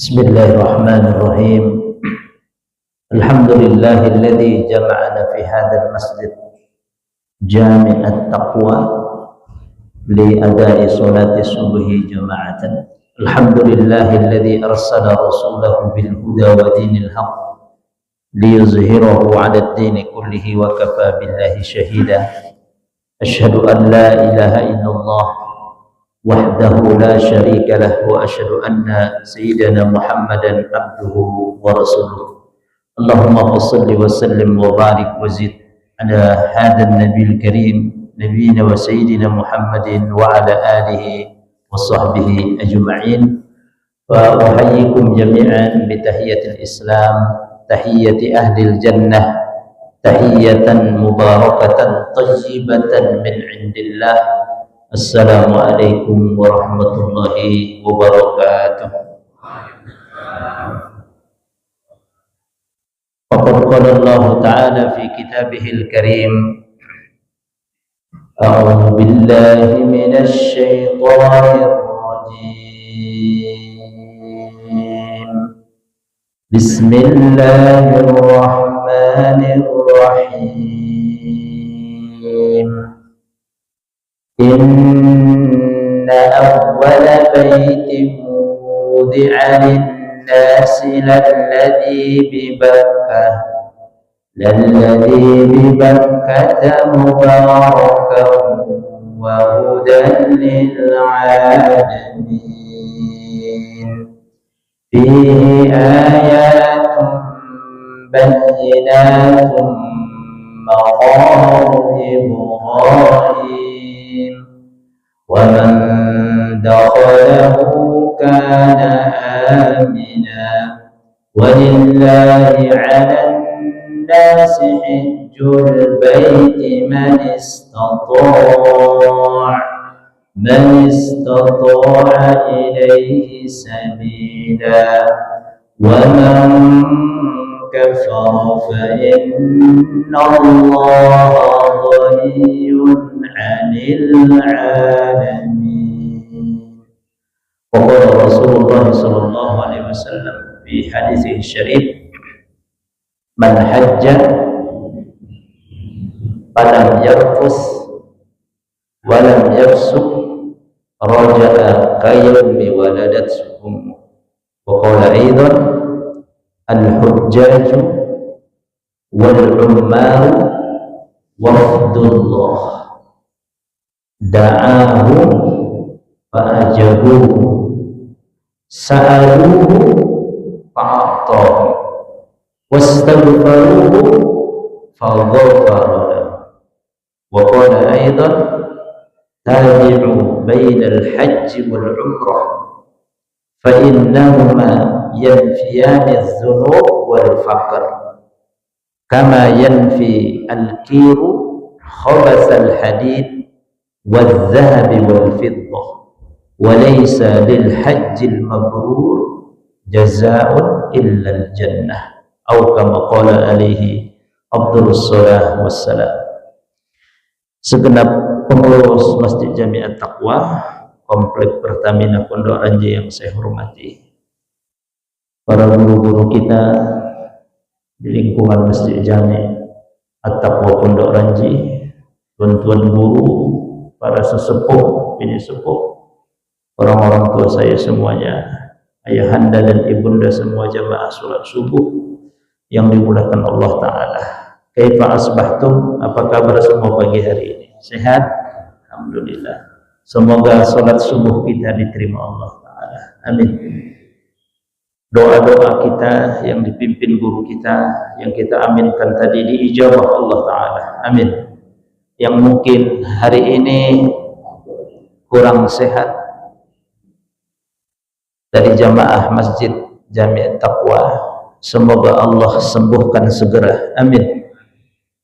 بسم الله الرحمن الرحيم. الحمد لله الذي جمعنا في هذا المسجد جامع التقوى لأداء صلاة الصبح جماعة. الحمد لله الذي أرسل رسوله بالهدى ودين الحق ليظهره على الدين كله وكفى بالله شهيدا. أشهد أن لا إله إلا الله وحده لا شريك له وأشهد أن سيدنا محمدا عبده ورسوله. اللهم صل وسلم وبارك وزد على هذا النبي الكريم نبينا وسيدنا محمد وعلى آله وصحبه أجمعين. وأحييكم جميعا بتحية الإسلام، تحية أهل الجنة، تحية مباركة طيبة من عند الله. Assalamualaikum warahmatullahi wabarakatuh. Faqad qala Allah Ta'ala fi kitabihil karim, A'udzu billahi minasy syaithanir rajim. Bismillahirrahmanirrahim. إن أول بيت وضع للناس للذي ببكة مباركا وهدى للعالمين فيه آيات بينات مقام إبراهيم ومن دخله كان آمنا ولله على الناس حج البيت من استطاع إليه سبيلا ومن كفر فإن الله غني عن العالمين. وقال رسول الله صلى الله عليه وسلم في حديثه الشريف: من حج فلم يرفث ولم يفسق رجع كيوم ولدته أمه. وقال أيضا: الحجاج والعمال وفد الله دعاهم فأجابوه سألوه فأعطاهم واستغفروه فغفر له. وقال أيضا: تابعوا بين الحج والعمرة فإنهما ينفيان الذنوب والفقر كما ينفي الكير خبث الحديد والذهب والفضة وليس للحج المبرور جزاء إلا الجنة أو كما قال عليه أفضل الصلاة والسلام. Segenap pengurus Masjid Jami' At-Taqwa Komplek Pertamina Pondok Ranji yang saya hormati, para guru-guru kita di lingkungan Masjid Jami' At-Taqwa Pondok Ranji, tuan-tuan guru, para sesepuh, bini sepuh, orang-orang tua saya semuanya, ayahanda dan ibunda semua jamaah sholat subuh yang dimudahkan Allah Ta'ala. Kaifa asbahtum? Apa kabar semua pagi hari ini? Sehat? Alhamdulillah. Semoga sholat subuh kita diterima Allah Ta'ala. Amin. Doa-doa kita yang dipimpin guru kita, yang kita aminkan tadi diijabah Allah Ta'ala. Amin. Yang mungkin hari ini kurang sehat dari jamaah Masjid Jami' Taqwa, semoga Allah sembuhkan segera. Amin.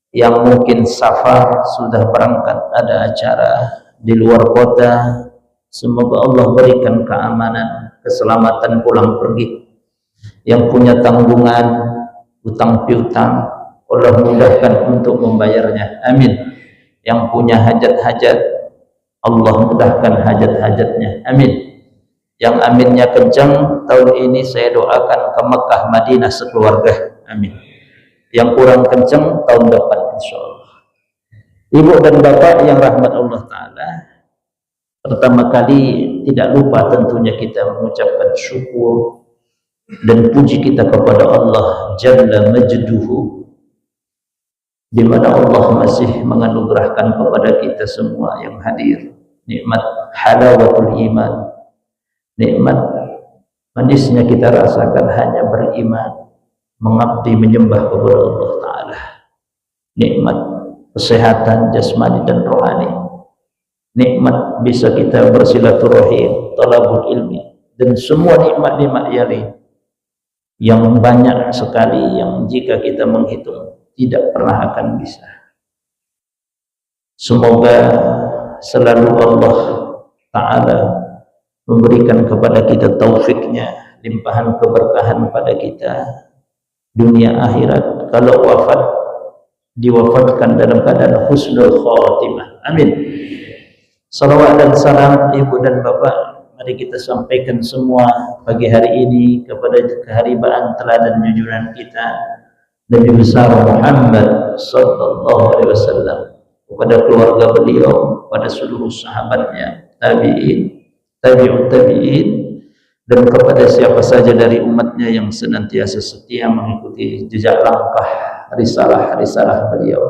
Yang mungkin safar sudah berangkat, ada acara di luar kota, semoga Allah berikan keamanan, keselamatan pulang pergi. Yang punya tanggungan, utang piutang, Allah mudahkan untuk membayarnya. Amin. Yang punya hajat-hajat, Allah mudahkan hajat-hajatnya. Amin. Yang aminnya kencang, tahun ini saya doakan ke Mekah Madinah sekeluarga, amin. Yang kurang kencang tahun depan insyaallah. Ibu dan bapak yang rahmat Allah Ta'ala, pertama kali tidak lupa tentunya kita mengucapkan syukur dan puji kita kepada Allah Jalla Majduhu, di mana Allah masih menganugerahkan kepada kita semua yang hadir nikmat halawatul iman, nikmat manisnya kita rasakan hanya beriman, mengabdi menyembah kepada Allah Ta'ala, nikmat kesehatan jasmani dan rohani, nikmat bisa kita bersilaturahim, talabul ilmi, dan semua nikmat-nikmat yang lain yang banyak sekali yang jika kita menghitung tidak pernah akan bisa. Semoga selalu Allah Ta'ala memberikan kepada kita taufiknya, limpahan keberkahan pada kita dunia akhirat. Kalau wafat, diwafatkan dalam keadaan husnul khatimah, amin. Salawat dan salam ibu dan bapak mari kita sampaikan semua pagi hari ini kepada keharibaan teladan junjungan kita Nabi besar Muhammad sallallahu alaihi wasallam, kepada keluarga beliau, pada seluruh sahabatnya, tabi'in, tabi'ut tabi'in, dan kepada siapa saja dari umatnya yang senantiasa setia mengikuti jejak langkah risalah-risalah beliau.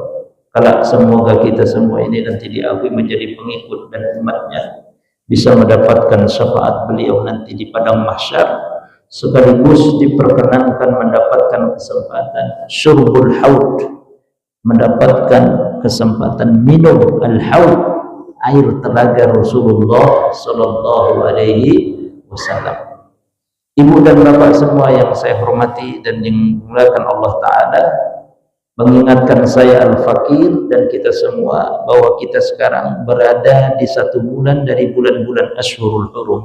Kalau semoga kita semua ini nanti diakui menjadi pengikut dan umatnya, bisa mendapatkan syafaat beliau nanti di padang mahsyar, sekaligus diperkenankan mendapatkan kesempatan syurbul haud, mendapatkan kesempatan minum al-haud, air telaga Rasulullah sallallahu alaihi wasallam. Ibu dan bapak semua yang saya hormati dan dimuliakan Allah Ta'ala, mengingatkan saya al-fakir dan kita semua bahwa kita sekarang berada di satu bulan dari bulan-bulan Ashhurul Hurum,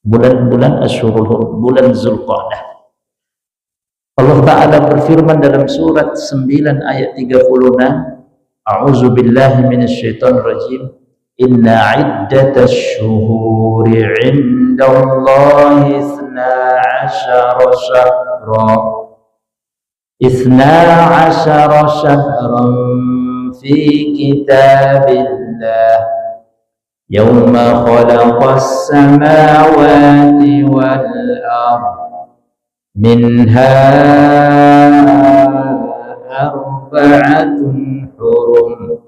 bulan-bulan Ashhurul Hurum, bulan Zulqa'dah. Allah Ta'ala berfirman dalam surat 9 ayat 36, A'udzu billahi minasyaitonir rajim, inna iddatash syuhuri 'indallahi 12 syahra 12 syahran fi kitabillah yawma khalaqas samawati wal ardh minha arba'atun hurum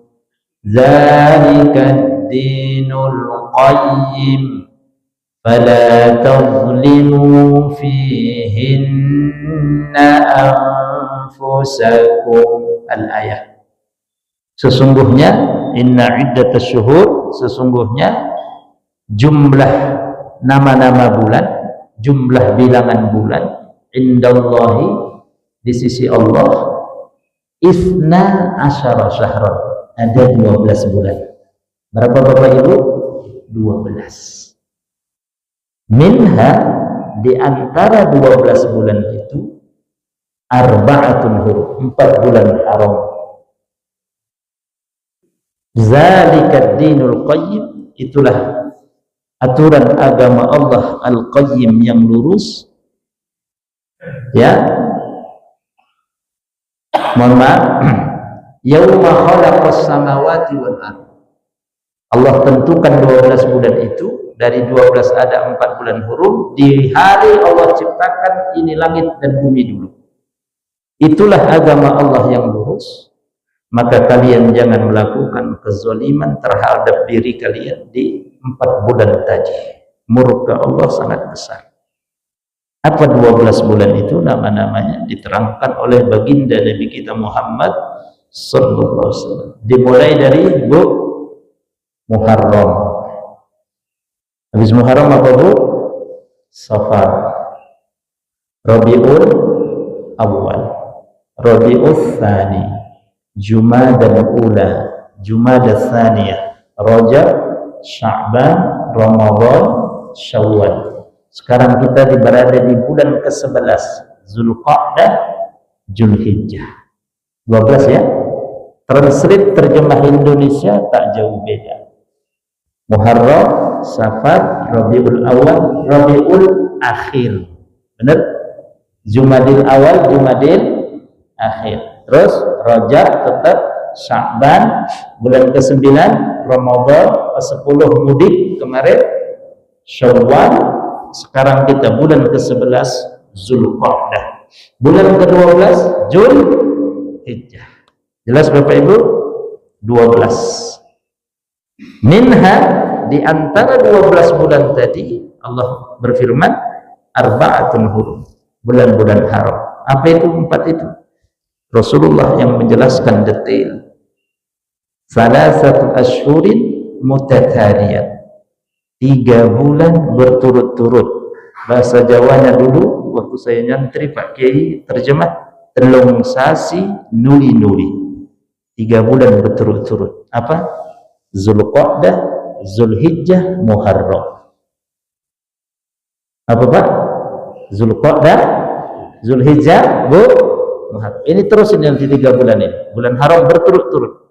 dzalikad dinul qayyim fala tadhlimu fihinna anfusakum. Al-ayah. Sesungguhnya inna iddatash syuhur, sesungguhnya jumlah nama-nama bulan, jumlah bilangan bulan, indallahi, di sisi Allah, isna asyara syahran, ada 12 bulan. Berapa Bapak Ibu? 12. Minha, di antara 12 bulan itu, arba'atun hurum, 4 bulan haram. Zalikad dinul qayyim, itulah aturan agama Allah al-qayyim yang lurus. Ya, mohon maaf, yauma khalaqas samawati wal ardh, Allah tentukan 12 bulan itu, dari 12 ada 4 bulan hurum, di hari Allah ciptakan ini langit dan bumi dulu. Itulah agama Allah yang lurus. Maka kalian jangan melakukan kezaliman terhadap diri kalian di 4 bulan tadi. Murka Allah sangat besar. Apa 12 bulan itu? Nama-namanya diterangkan oleh baginda Nabi kita Muhammad sallallahu alaihi wasallam. Dimulai dari Muharram. Habis Muharram apa Bu? Safar, Rabiul Awal, Rabiul Tsani, Jumadal Ula, Jumadah Tsaniyah, Rajab, Sya'ban, Ramadan, Syawal. Sekarang kita berada di bulan ke-11, Zulqa'dah, Zulhijjah. 12 ya. Translate terjemah Indonesia tak jauh beda. Muharram, Safar, Rabiul Awal, Rabiul Akhir. Benar? Jumadil Awal, Jumadil Akhir. Terus Rajab tetap, Sya'ban, bulan ke-9 Ramadan, 10 mudik kemarin, Syawal, sekarang kita bulan ke-11 Zulqa'dah. Bulan ke-12 Zulhijjah. Jelas Bapak Ibu? 12. Minha, di antara 12 bulan tadi Allah berfirman arba'atun hurum, bulan-bulan haram. Apa itu 4 itu? Rasulullah yang menjelaskan detail. Salasatu asyhurin mutataliyat, 3 bulan berturut-turut. Bahasa Jawanya dulu waktu saya nyantri Pak Kiai terjemah telung sasi nuli-nuli, 3 bulan berturut-turut. Apa? Zulqa'dah, Zulhijjah, Muharram. Apa Pak? Zulqa'dah, Zulhijjah, Muharram. Ini terus ini nanti 3 bulan ini. Bulan haram berturut-turut.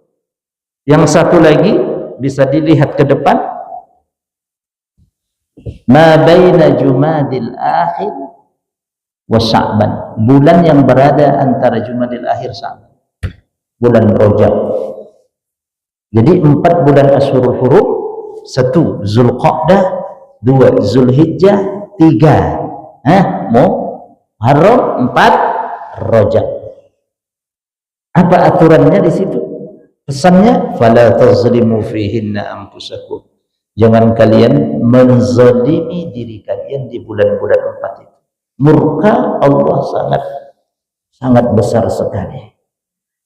Yang satu lagi bisa dilihat ke depan. Ma baina Jumadil Akhir wa Sya'ban. Bulan yang berada antara Jumadil Akhir Sya'ban. Bulan Rajab. Jadi 4 bulan Asyhurul Hurum, 1 Zulqa'dah, 2 Zulhijjah, 3 Muharram, 4 Rajab. Apa aturannya di situ? Pesannya fala tazlimu fihinna anfusakum. Jangan kalian menzalimi diri kalian di bulan-bulan 4 itu. Murka Allah sangat besar sekali.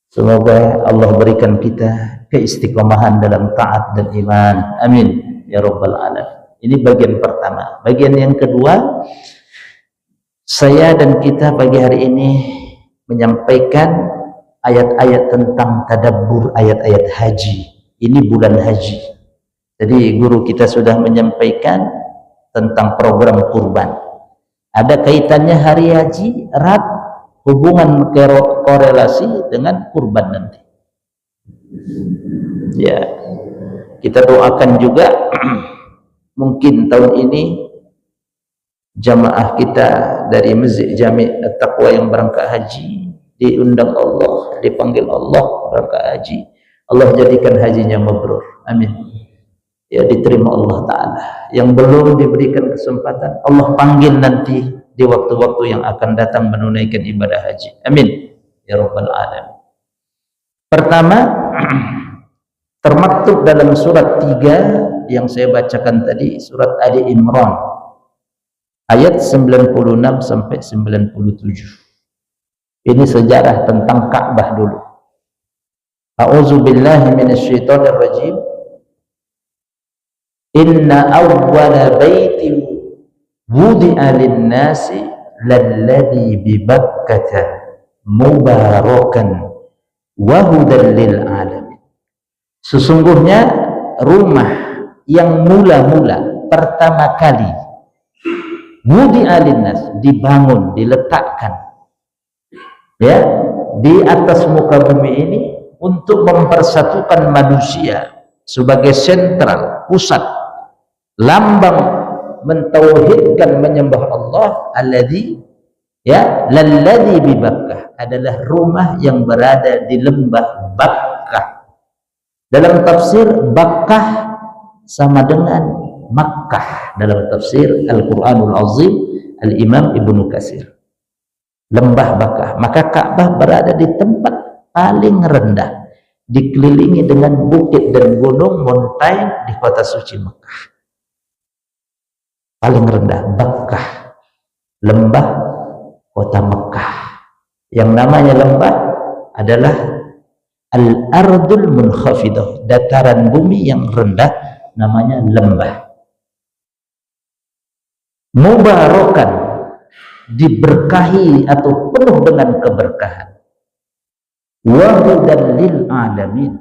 Semoga Allah berikan kita keistiqomahan dalam taat dan iman. Amin ya rabbal alamin. Ini bagian pertama. Bagian yang kedua, saya dan kita pagi hari ini menyampaikan ayat-ayat tentang tadabbur ayat-ayat haji. Ini bulan haji. Jadi guru kita sudah menyampaikan tentang program kurban. Ada kaitannya hari haji erat, hubungan korelasi dengan kurban nanti. Ya, kita doakan juga mungkin tahun ini jamaah kita dari Masjid Jami' At-Taqwa yang berangkat haji diundang Allah, dipanggil Allah berangkat haji. Allah jadikan hajinya mabrur. Amin. Ya, diterima Allah Ta'ala. Yang belum diberikan kesempatan, Allah panggil nanti di waktu-waktu yang akan datang menunaikan ibadah haji. Amin ya rabbal alamin. Pertama, termaktub dalam surat 3 yang saya bacakan tadi, surat Ali Imran ayat 96 sampai 97. Ini sejarah tentang Ka'bah dulu. A'udzubillahi minasyaitonir rajim. Inna awwala baitin wudi'a lin-nasi lalladzi bi Bakkah mubarakan wa hudan lil alamin. Sesungguhnya rumah yang mula-mula pertama kali wudi'a lin-nas, dibangun, diletakkan ya di atas muka bumi ini untuk mempersatukan manusia sebagai sentral, pusat, lambang mentauhidkan, menyembah Allah. Alladzi, ya, lalladzi bi Bakkah, adalah rumah yang berada di lembah Bakkah. Dalam tafsir Bakkah sama dengan Makkah dalam tafsir Al-Qur'anul Azim Al-Imam Ibnu Katsir. Lembah Bakkah. Maka Ka'bah berada di tempat paling rendah, dikelilingi dengan bukit dan gunung mountain di kota suci Mekah. Paling rendah Bakkah, lembah kota Mekah. Yang namanya lembah adalah al-ardul munkhafidah, dataran bumi yang rendah, namanya lembah. Mubarakan, diberkahi atau penuh dengan keberkahan. Wa hudan lil alamin,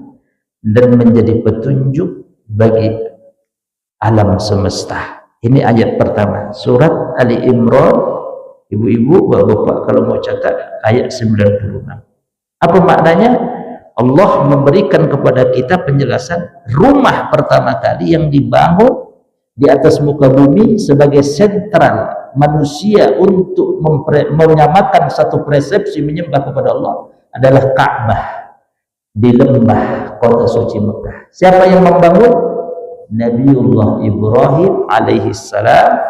dan menjadi petunjuk bagi alam semesta. Ini ayat pertama, surat Ali Imran. Ibu-ibu, bapak-bapak kalau mau catat, ayat 96. Apa maknanya? Allah memberikan kepada kita penjelasan rumah pertama kali yang dibangun di atas muka bumi sebagai sentral manusia untuk menyamakan satu persepsi menyembah kepada Allah adalah Ka'bah di lembah kota suci Mekah. Siapa yang membangun? Nabiullah Ibrahim alaihi salam,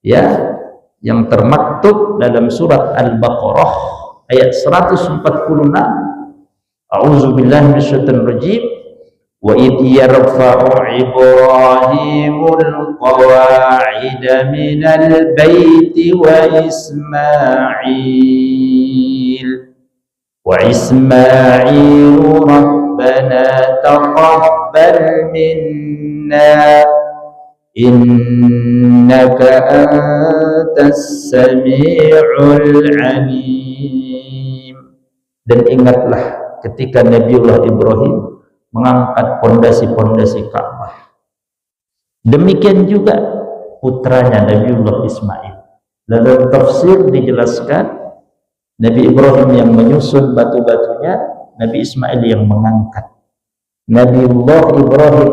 ya, yang termaktub dalam surat Al-Baqarah ayat 146. A'udzubillahi minasyaitonir rajim. Wa idh yarfa'u Ibrahimul qawa'ida minal baiti wa Ismail rabbana taqabbal minna innaka antas sami'ul alim. Dan ingatlah ketika Nabiullah Ibrahim mengangkat pondasi-pondasi Ka'bah. Demikian juga putranya Nabiullah Ismail. Dalam tafsir dijelaskan Nabi Ibrahim yang menyusun batu-batunya, Nabi Ismail yang mengangkat. Nabiullah Ibrahim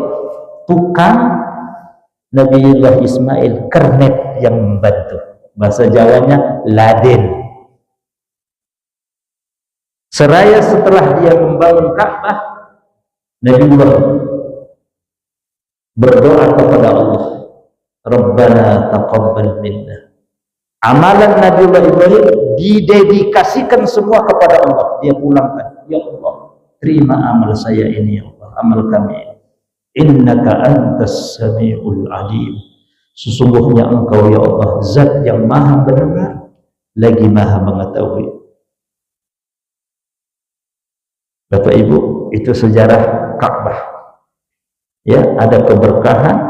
tukang, Nabiullah Ismail kernet yang membantu. Bahasa Jawanya laden. Seraya setelah dia membangun Ka'bah, Nabiullah berdoa kepada Allah, Rabbana taqabbal minna. Amalan Nabiullah Ibrahim didedikasikan semua kepada Allah. Dia pulangkan, ya Allah, terima amal saya ini, ya Allah, amal kami ini. Innaka antas sami'ul alim. Sesungguhnya Engkau, ya Allah, zat yang maha mendengar lagi maha mengetahui. Bapak Ibu, itu sejarah Ka'bah. Ya, ada keberkahan,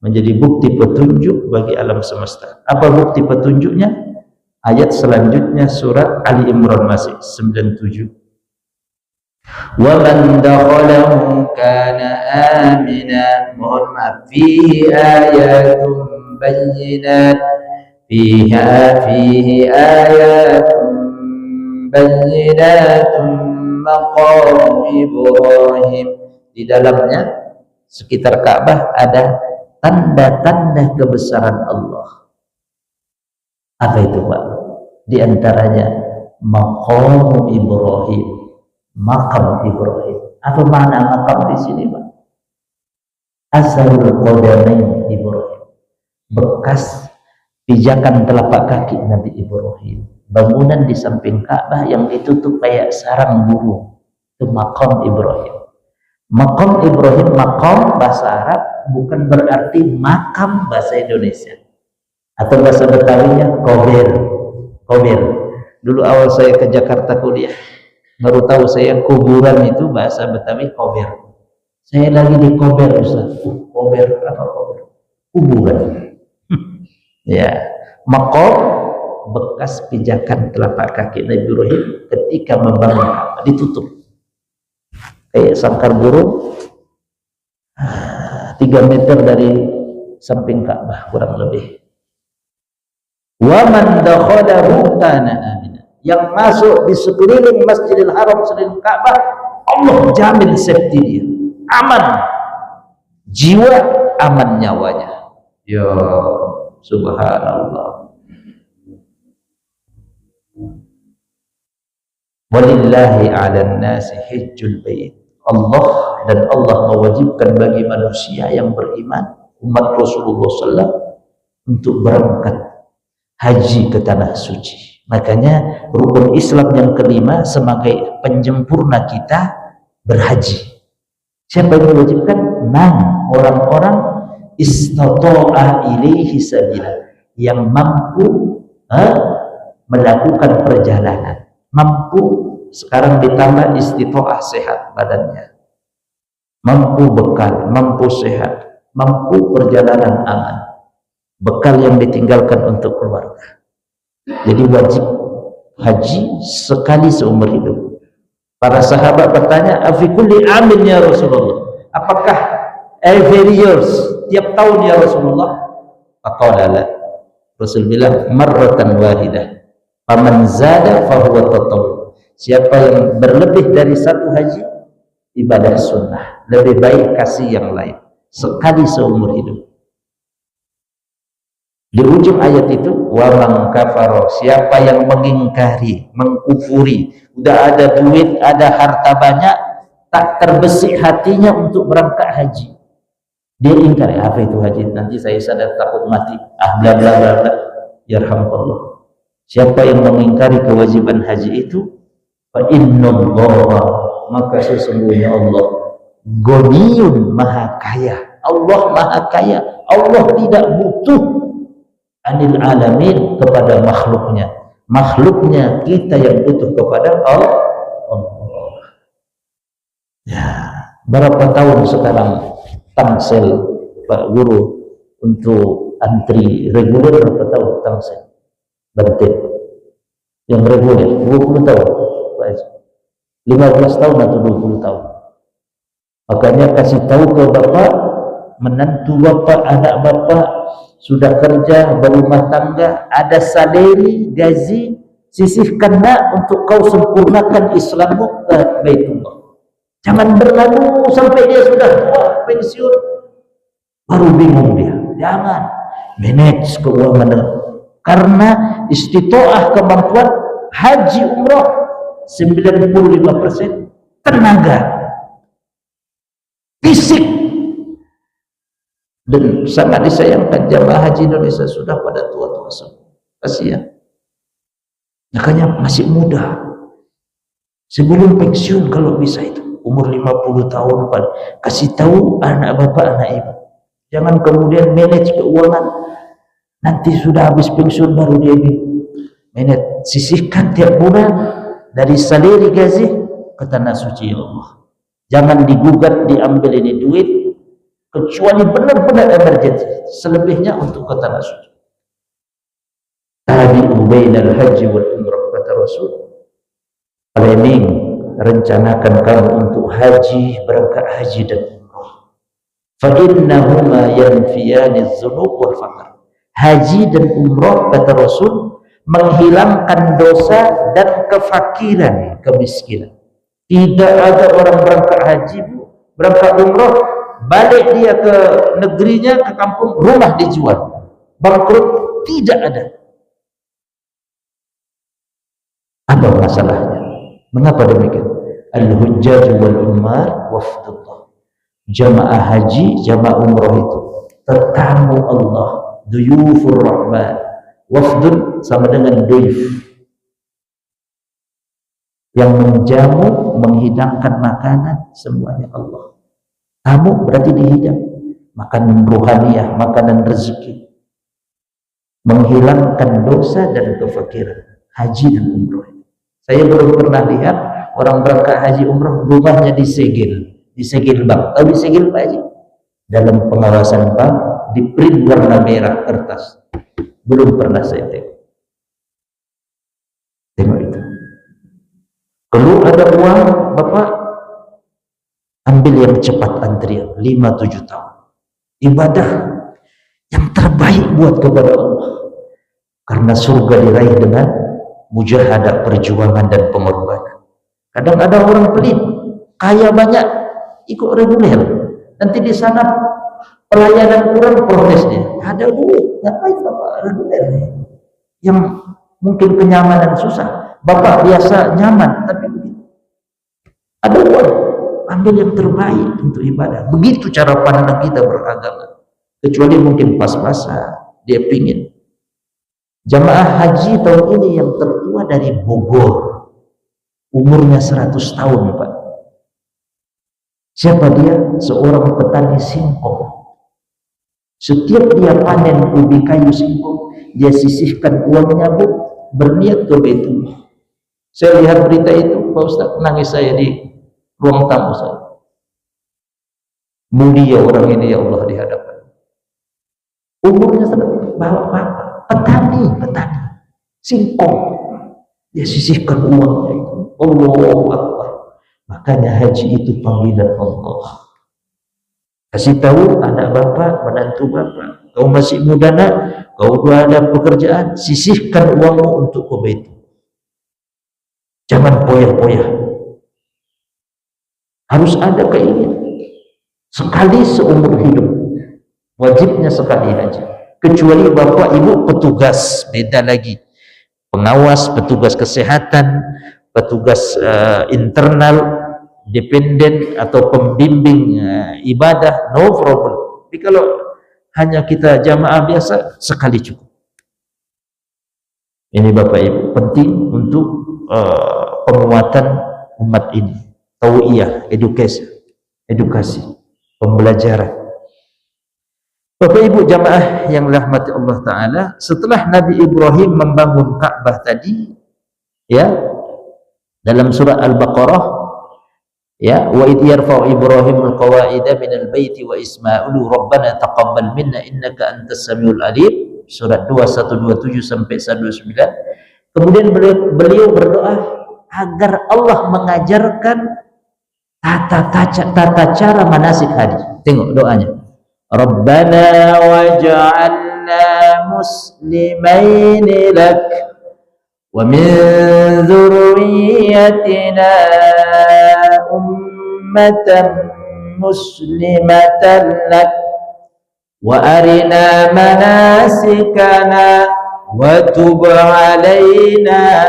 menjadi bukti petunjuk bagi alam semesta. Apa bukti petunjuknya? Ayat selanjutnya surat Ali Imran masih 97. Wa man dakhalahu kana amina. Mohon maaf, fihi ayatun bayyinat. Fihi ayatun bayyinatun maqam Ibrahim. Di dalamnya sekitar Ka'bah ada tanda-tanda kebesaran Allah. Apa itu, Pak? Di antaranya maqam Ibrahim, makam Ibrahim. Apa makna makam di sini, Pak? Asarul qadamain Ibrahim, bekas pijakan telapak kaki Nabi Ibrahim. Bangunan di samping Ka'bah yang ditutup kayak sarang burung, itu makam Ibrahim. Makam Ibrahim, makam bahasa Arab bukan berarti makam bahasa Indonesia, atau bahasa Betawinya kober. Kober. Dulu awal saya ke Jakarta kuliah, baru tahu saya kuburan itu bahasa Betawi kober. Saya lagi di kober, Ustaz. Kober apa kober? Kuburan. Ya, makam bekas pijakan telapak kaki Nabi Ibrahim ketika membangun Ka'bah, ditutup kayak sangkar burung 3 meter dari samping Ka'bah kurang lebih. Wa man dakhalahu kana amina. Yang masuk di sekeliling Masjidil Haram, sekeliling Ka'bah, Allah jamin safety dia, aman jiwa, aman nyawanya. Ya subhanallah. Walillahi 'alan nasi hajjul bait. Allah dan Allah mewajibkan bagi manusia yang beriman, umat Rasulullah SAW, untuk berangkat haji ke tanah suci. Makanya rukun Islam yang kelima sebagai penyempurna kita berhaji. Siapa yang mewajibkan? Orang-orang istata'a ilaihi sabila, yang mampu melakukan perjalanan, mampu. Sekarang ditambah istitoah, sehat badannya, mampu bekal, mampu sehat, mampu perjalanan aman, bekal yang ditinggalkan untuk keluarga. Jadi wajib haji sekali seumur hidup. Para sahabat bertanya, afi kulli amin ya Rasulullah, apakah every years, tiap tahun ya Rasulullah? Faqala la. Rasul bilang marratan wahidah, faman zada fahuwa tatawwu. Siapa yang berlebih dari satu haji, ibadah sunnah, lebih baik kasih yang lain, sekali seumur hidup. Di ujung ayat itu, wa man kafara, siapa yang mengingkari, mengkufuri, udah ada duit, ada harta banyak, tak terbesit hatinya untuk berangkat haji. Dia ingkar, apa itu haji? Nanti saya sadar takut mati. Bla bla bla bla. Yarhamkallah. Siapa yang mengingkari kewajiban haji itu, fa innallaha, maka sesungguhnya Allah ghaniyun, maha kaya. Allah maha kaya. Allah tidak butuh anil alamin, kepada makhluknya. Makhluknya kita yang butuh kepada Allah. Ya, berapa tahun sekarang tangsel Pak Guru untuk antri reguler? Berapa tahun tangsel Banten yang reguler? 20 tahun Pak, 15 tahun atau 20 tahun. Makanya kasih tahu ke bapak, menantu bapak, anak bapak sudah kerja, berumah tangga, ada salary, gaji, sisihkanlah untuk kau sempurnakan Islammu ke Baitullah. Jangan berlalu sampai dia sudah tua, pensiun, baru bingung dia. Jangan manage keuangan, karena istitoah kemampuan haji umrah 95% tenaga fisik. Dan sangat disayangkan jamaah haji Indonesia sudah pada tua-tua semua. Kasihan. Makanya masih muda. Sebelum pensiun kalau bisa itu umur 50 tahun, kasih tahu anak bapak, anak ibu. Jangan kemudian manage keuangan, nanti sudah habis pensiun baru dia manage. Sisihkan tiap bulan dari salary gaji ke tanah suci Allah. Jangan digugat diambil ini duit, kecuali benar-benar emergency. Selebihnya untuk ke tanah suci. Tabi'u bainal haji wal umrah, kata Rasul. Planning, rencanakan kamu untuk haji, berangkat haji dan umrah. Fa innahuma yanfiyani dzunub wal faqr. Haji dan umrah, kata Rasul, menghilangkan dosa dan kefakiran, kemiskinan. Tidak ada orang berangkat haji, berangkat umrah, balik dia ke negerinya, ke kampung, rumah dijual, bangkrut. Tidak ada. Apa masalahnya? Mengapa demikian? Al-hujjaj wal umar wafdullah. Jamaah haji, jamaah umrah itu tetamu Allah, duyufur rahman. Wafdun sama dengan duyuf, yang menjamu, menghidangkan makanan, semuanya Allah. Tamu berarti dihidang, makanan ruhaniyah, makanan rezeki, menghilangkan dosa dan kefakiran. Haji dan umrah. Saya belum pernah lihat orang berangkat haji umrah rumahnya disegel bank. Tahu disegel Pak Haji? Dalam pengawasan bank, di print warna merah kertas. Belum pernah saya tengok. Tengok itu. Kalau ada uang, Bapak ambil yang cepat antrian 5-7 tahun. Ibadah yang terbaik buat kepada Allah. Karena surga diraih dengan mujahadah, perjuangan dan pengorbanan. Kadang ada orang pelit, kaya banyak, ikut reguler. Nanti di sana pelayanan kurang, protes dia. Ada duit, ngapain Bapak reguler? Yang mungkin kenyamanan susah. Bapak biasa nyaman, tapi begitu. Ada uang, ambil yang terbaik untuk ibadah. Begitu cara pandang kita beragama. Kecuali mungkin pas-pasan, dia pingin. Jamaah haji tahun ini yang tertua dari Bogor, umurnya 100 tahun Pak. Siapa dia? Seorang petani singkong. Setiap dia panen ubi kayu singkong, dia sisihkan uangnya, Bu, berniat ke Baitullah. Saya lihat berita itu Pak Ustaz, nangis saya di ruang tamu saya. Mulia orang ini ya Allah di hadapan. Umurnya sangat bapak, petani singkong, dia sisihkan uangnya itu. Allahu Akbar. Makanya haji itu panggilan Allah. Kasih tahu anak bapak, menantu bapak, kau masih muda nak, kau sudah ada pekerjaan, sisihkan uangmu untuk ke Baitul. Jangan poya-poya. Harus ada keinginan. Sekali seumur hidup, wajibnya sekali haji. kecuali bapak ibu petugas, beda lagi. Pengawas, petugas kesehatan, petugas internal, dependen atau pembimbing ibadah, no problem. Tapi kalau hanya kita jamaah biasa, sekali cukup. Ini bapak ibu penting untuk penguatan umat ini. Tauiyah, edukasi, pembelajaran. Bapak ibu jamaah yang dirahmati Allah Ta'ala, setelah Nabi Ibrahim membangun Ka'bah tadi, ya, dalam surah Al-Baqarah, ya, wa idh yarfa'u Ibrahimul qawa'ida minal baiti wa Ismailu rabbana taqabbal minna innaka antas samiul alim, surat 2127 sampai 129. Kemudian beliau berdoa agar Allah mengajarkan tata cara manasik haji. Tengok doanya, Rabbana waj'alna muslimaini lak wa min dzurriyyatina ummatan muslimatan lak wa arina manasikana wa tub alaina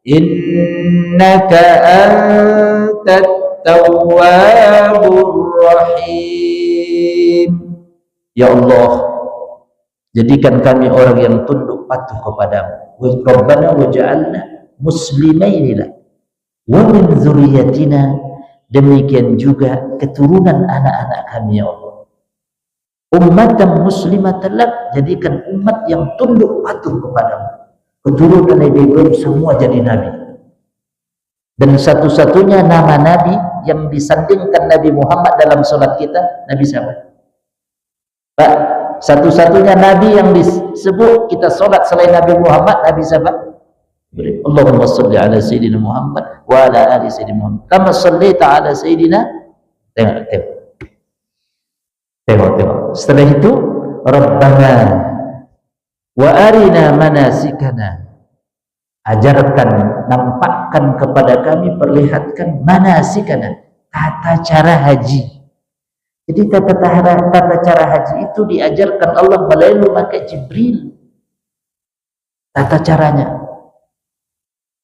innaka antat tawwabur rahim. Ya Allah, jadikan kami orang yang tunduk patuh kepadamu. Rabbana waj'alna muslimaini lak wa min dzurriyyatina, demikian juga keturunan anak-anak kami ya Allah, ummatan muslimatan lak, jadikan umat yang tunduk patuh kepadamu. Keturunan Nabi Ibrahim semua jadi nabi, dan satu-satunya nama nabi yang disandingkan Nabi Muhammad dalam salat kita, Nabi siapa? Pak, satu-satunya nabi yang disebut kita salat selain Nabi Muhammad, Nabi siapa? Allahumma shalli ala sayyidina Muhammad wa ala ali sayyidina Muhammad kama shallaita ala sayyidina. Tengok. Setelah itu Rabbana wa arina manasikana, ajarkan, nampakkan kepada kami, perlihatkan manasikana, tata cara haji. Jadi tata cara haji itu diajarkan Allah melalui malaikat Jibril. Tata caranya,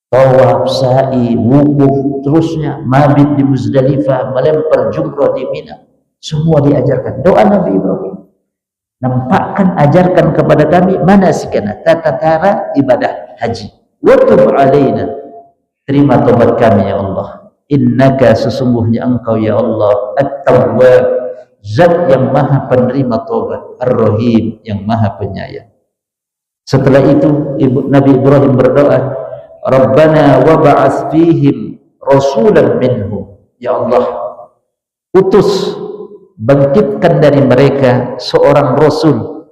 tawaf, sa'i, wukuf, terusnya mabit di Muzdalifah, melempar jumrah di Mina, semua diajarkan. Doa Nabi Ibrahim, nampakkan, ajarkan kepada kami manasikana, tata cara ibadah haji. Wa tub alaina, terima tobat kami ya Allah. Innaka, sesungguhnya engkau ya Allah, at-tawwab, zat yang maha penerima tobat, ar-rahim, yang maha penyayang. Setelah itu Nabi Ibrahim berdoa, Rabbana wab'ats fihim rasulan minhum, ya Allah, utus, bangkitkan dari mereka seorang rasul,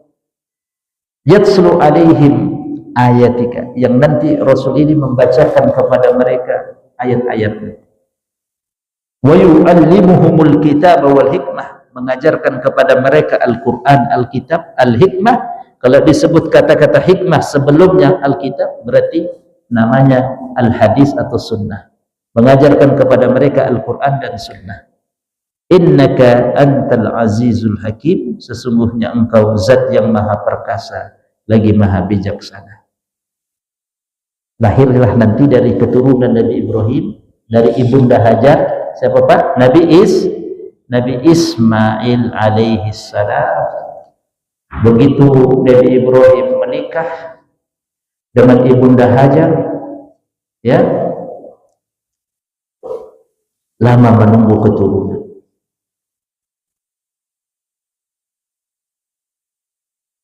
yatslu alaihim ayatika, yang nanti rasul ini membacakan kepada mereka ayat-ayatnya, wa yu'allimuhumul kitaba wal hikmah, mengajarkan kepada mereka Al-Quran, Al-Kitab, Al-Hikmah. Kalau disebut kata-kata hikmah sebelumnya Al-Kitab, berarti namanya Al-Hadis atau Sunnah. Mengajarkan kepada mereka Al-Quran dan Sunnah. Innaka antal azizul hakim, sesungguhnya engkau zat yang maha perkasa lagi maha bijaksana. Lahirlah nanti dari keturunan Nabi Ibrahim, dari ibunda Hajar, siapa Pak? Nabi Ismail alaihi salam. Begitu Nabi Ibrahim menikah dengan ibunda Hajar, ya, lama menunggu keturunan.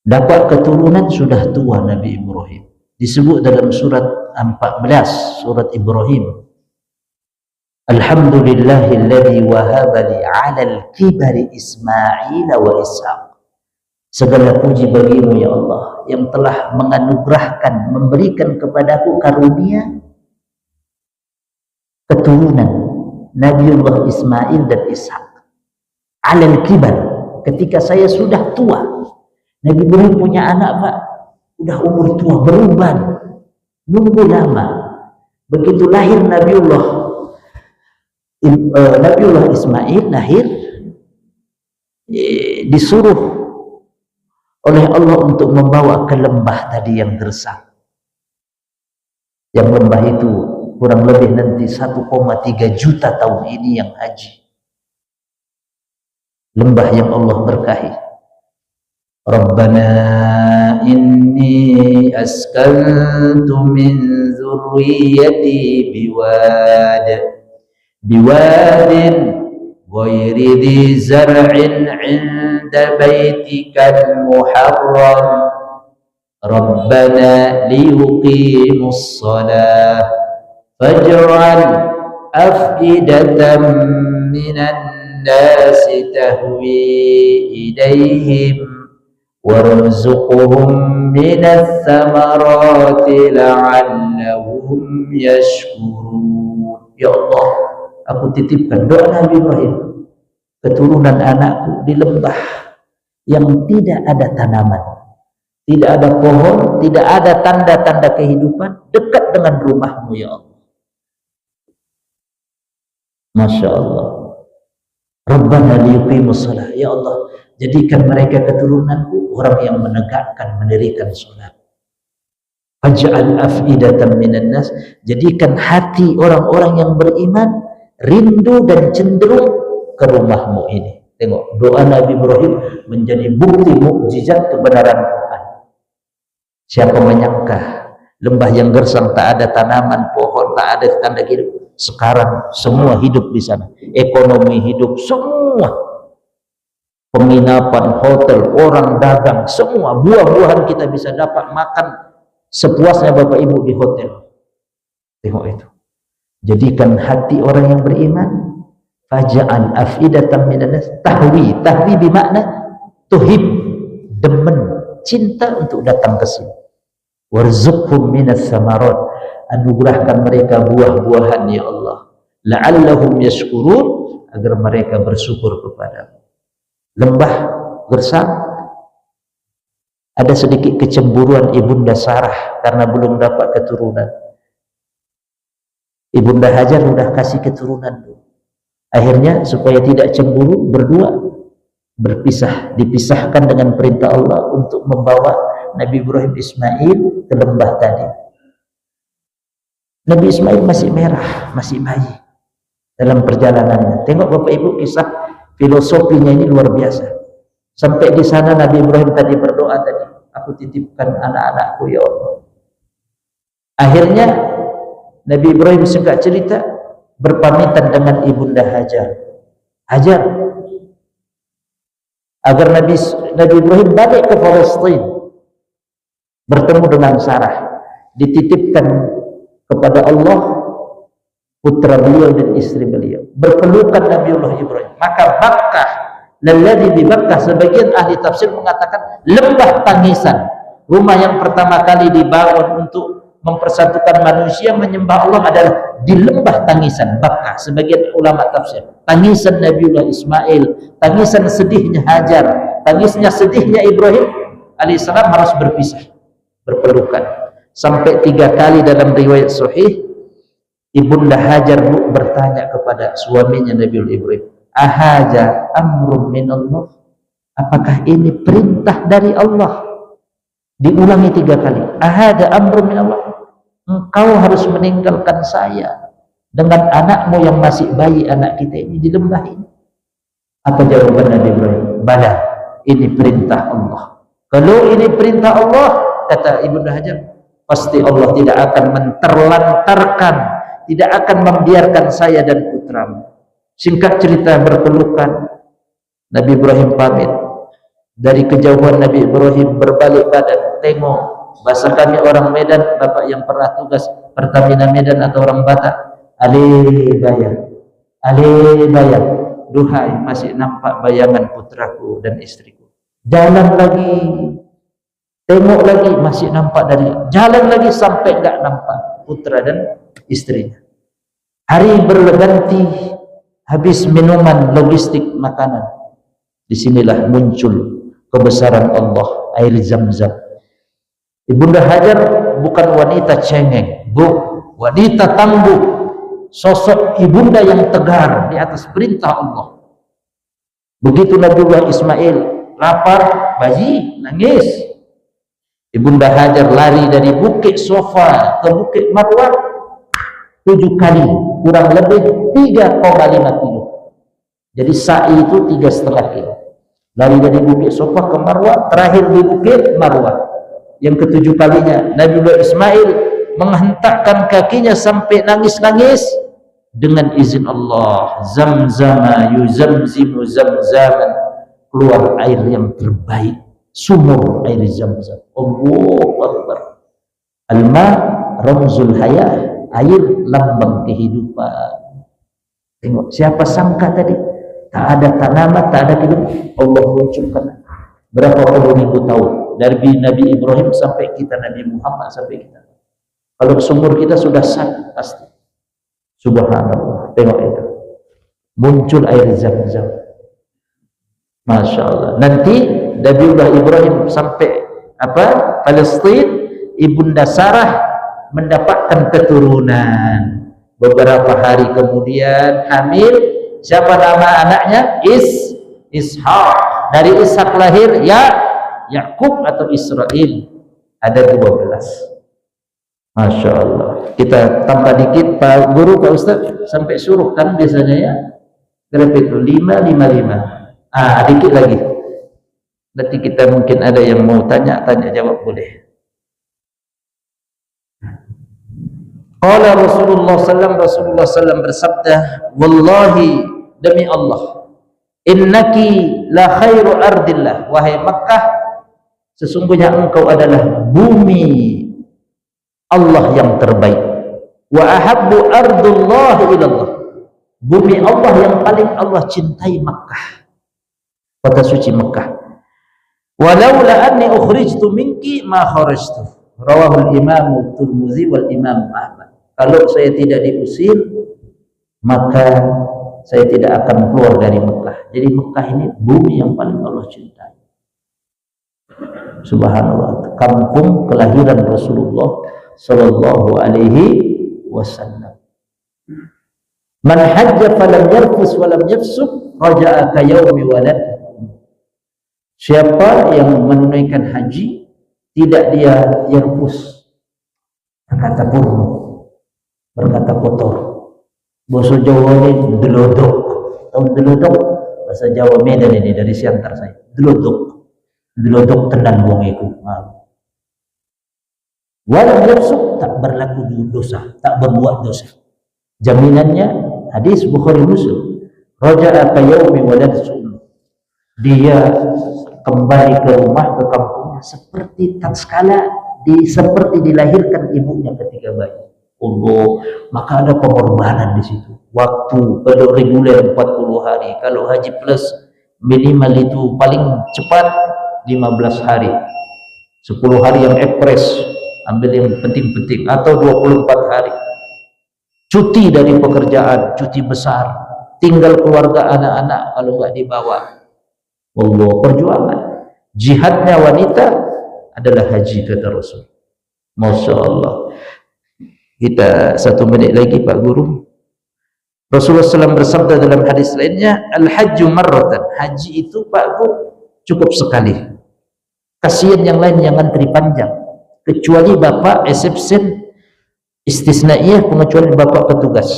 Dapat keturunan sudah tua Nabi Ibrahim. Disebut dalam surat 14, surat Ibrahim, Alhamdulillahilladzi wahaba li 'alal kibari Ismail wa Ishaq. Segala puji bagimu ya Allah yang telah menganugerahkan, memberikan kepadaku karunia keturunan Nabiullah Ismail dan Ishaq. 'Alal kibar, ketika saya sudah tua. Nabi Ibrahim punya anak Pak, udah umur tua, beruban, nunggu lama. Begitu lahir Nabiullah Ismail lahir, disuruh oleh Allah untuk membawa ke lembah tadi yang gersang. Yang lembah itu kurang lebih nanti 1,3 juta tahun ini yang haji. Lembah yang Allah berkahi. Rabbana inni askantu min dzurriyyati biwadin ghairi dzi zar'in 'inda baitikal muharram Rabbana liyuqimus shalah faj'al af'idatan minan nasi tahwi ilaihim warzuqhum minats thamarati la'allahum yashkurun. Ya Allah, aku titipkan doa Nabi Ibrahim, keturunan anakku di lembah yang tidak ada tanaman, tidak ada pohon, tidak ada tanda-tanda kehidupan, dekat dengan rumahmu ya Allah. Masya Allah. Rabbana liyuqimus shalah. Ya Allah, jadikan mereka keturunanku orang yang menegakkan, mendirikan salat. Faj'al af'idatan minan nas, jadikan hati orang-orang yang beriman rindu dan cenderung ke rumahmu ini. Tengok, doa Nabi Ibrahim menjadi bukti mukjizat kebenaran Quran. Siapa menyangka lembah yang gersang tak ada tanaman, pohon, tak ada tanda hidup. Sekarang semua hidup di sana, ekonomi hidup, semua penginapan, hotel, orang dagang, semua buah-buahan kita bisa dapat makan sepuasnya Bapak Ibu di hotel. Tengok itu. Jadikan hati orang yang beriman, faja'al af'idatan minan nas tahwi bermakna tuhib, demen, cinta untuk datang ke sini. Warzuqhum minas samarat, anugerahkan mereka buah-buahan ya Allah, la'allahum yashkurun, agar mereka bersyukur kepadamu. Lembah gersang, ada sedikit kecemburuan Ibunda Sarah karena belum dapat keturunan. Ibunda Hajar sudah kasih keturunan. Akhirnya supaya tidak cemburu, berdua dipisahkan dengan perintah Allah untuk membawa Nabi Ibrahim Ismail ke lembah tadi. Nabi Ismail masih merah, masih bayi dalam perjalanannya. Tengok Bapak Ibu, kisah filosofinya ini luar biasa. Sampai di sana Nabi Ibrahim tadi berdoa tadi, aku titipkan anak-anakku ya Allah. Akhirnya Nabi Ibrahim singkat cerita berpamitan dengan Ibunda Hajar. Hajar, agar Nabi Ibrahim balik ke Palestina, bertemu dengan Sarah, dititipkan kepada Allah putra beliau dan istri beliau, berpelukan Nabiullah Ibrahim. Maka Bakkah, lalladzi bi Bakkah, sebagian ahli tafsir mengatakan lembah tangisan, rumah yang pertama kali dibangun untuk mempersatukan manusia menyembah Allah adalah di lembah tangisan Bakkah. Sebagian ulama tafsir, tangisan Nabiullah Ismail, tangisan sedihnya Hajar, tangisnya sedihnya Ibrahim alaihissalam harus berpisah, berpelukan. Sampai 3 kali dalam riwayat sahih, Ibunda Hajar bertanya kepada suaminya Nabiul Ibrahim, ahaja amrun minallah, apakah ini perintah dari Allah? Diulangi 3 kali, ahaja amrun minallah, engkau harus meninggalkan saya dengan anakmu yang masih bayi, anak kita ini di lembah ini. Apa jawaban Nabi Ibrahim? Bala, ini perintah Allah. Kalau ini perintah Allah, kata Ibunda Hajar, pasti Allah tidak akan menterlantarkan, tidak akan membiarkan saya dan putramu. Singkat cerita, berpelukan, Nabi Ibrahim pamit. Dari kejauhan Nabi Ibrahim berbalik badan, tengok, bahasa kami orang Medan, Bapak yang pernah tugas Pertamina Medan atau orang Batak, ale bayar, duhai, masih nampak bayangan putraku dan istriku. Jalan lagi, tengok lagi, masih nampak dari jalan lagi, sampai enggak nampak putra dan istrinya. Hari berganti, habis minuman, logistik makanan. Disinilah muncul kebesaran Allah, air Zam-Zam. Ibunda Hajar bukan wanita cengeng, bu, wanita tangguh, sosok ibunda yang tegar di atas perintah Allah. Begitu Nabiullah Ismail lapar, bayi, nangis. Ibunda Hajar lari dari Bukit Sofa ke Bukit Marwah 7 kali, kurang lebih 3,5 kilo. Jadi sa'i itu 3,5 kilo. Lari dari Bukit Sofa ke Marwah, terakhir di Bukit Marwah. Yang ke-7 kalinya Nabiullah Ismail menghentakkan kakinya sampai nangis-nangis. Dengan izin Allah, zamzama yuzamzimu zamzaman, keluar air yang terbaik, sumur air Zamzam. Allahu Akbar. Al-ma ramzul hayah, air lambang kehidupan. Tengok, siapa sangka tadi tak ada tanaman, tak ada kehidupan, Allah munculkan. Berapa puluh ribu tahun dari Nabi Ibrahim sampai kita, Nabi Muhammad sampai kita. Kalau sumur kita sudah sat pasti. Subhanallah, tengok itu, muncul air Zamzam. Masya Allah. Nanti Nabiullah Ibrahim sampai Palestina, ibunda Sarah mendapatkan keturunan. Beberapa hari kemudian hamil. Siapa nama anaknya? Ishak. Dari Ishak lahir Yakub atau Israel. Ada 12. Masya Allah. Kita tambah dikit Pak Guru, Pak Ustaz, sampai suruh kan biasanya ya. Berapa itu? 5, 5, 5. Dikit lagi. Nanti kita mungkin ada yang mau tanya jawab boleh. Qala Rasulullah SAW bersabda, wallahi, demi Allah, innaki la khairu ardillah, wahai Makkah, sesungguhnya engkau adalah bumi Allah yang terbaik. Wa ahabbu ardullah ilallah, bumi Allah yang paling Allah cintai Makkah, kota suci Makkah. Walaula anni ukhrijtu minki ma kharajtu, rawahul Imam Tirmidzi wal Imam Ahmad. Kalau saya tidak diusir, maka saya tidak akan keluar dari Mekah. Jadi Mekah ini bumi yang paling Allah cintai. Subhanallah, kampung kelahiran Rasulullah sallallahu alaihi wasallam. Man hajja falam yarfus walam yafsuk raja'a ka yaumi walad. Siapa yang menunaikan haji, tidak dia yarfus, berkata buruk, berkata kotor. Bahasa Jawa ini delodok. Tahu delodok? Bahasa Jawa Medan ini, dari Siantar saya. Delodok. Delodok tenan wong iku. Walau nafsu, tak berlaku dosa, tak berbuat dosa. Jaminannya hadis Bukhari Muslim. Raja'a ka yaumi waladtu. Dia kembali ke rumah, ke kampungnya seperti tatkala seperti dilahirkan ibunya ketika bayi. Maka ada pengorbanan di situ. Waktu kalau reguler 40 hari, kalau haji plus minimal itu paling cepat 15 hari. 10 hari yang ekspres, ambil yang penting-penting, atau 24 hari. Cuti dari pekerjaan, cuti besar, tinggal keluarga anak-anak kalau nggak dibawa. Allah, perjuangan. Jihadnya wanita adalah haji, kata Rasul. Masya Allah. Kita 1 menit lagi Pak Guru. Rasulullah SAW bersabda dalam hadis lainnya, al-hajju marratan, haji itu Pak Guru cukup sekali. Kasihan yang lain yang antri panjang, kecuali bapak exception istisnaiyah, pengecualian bapak petugas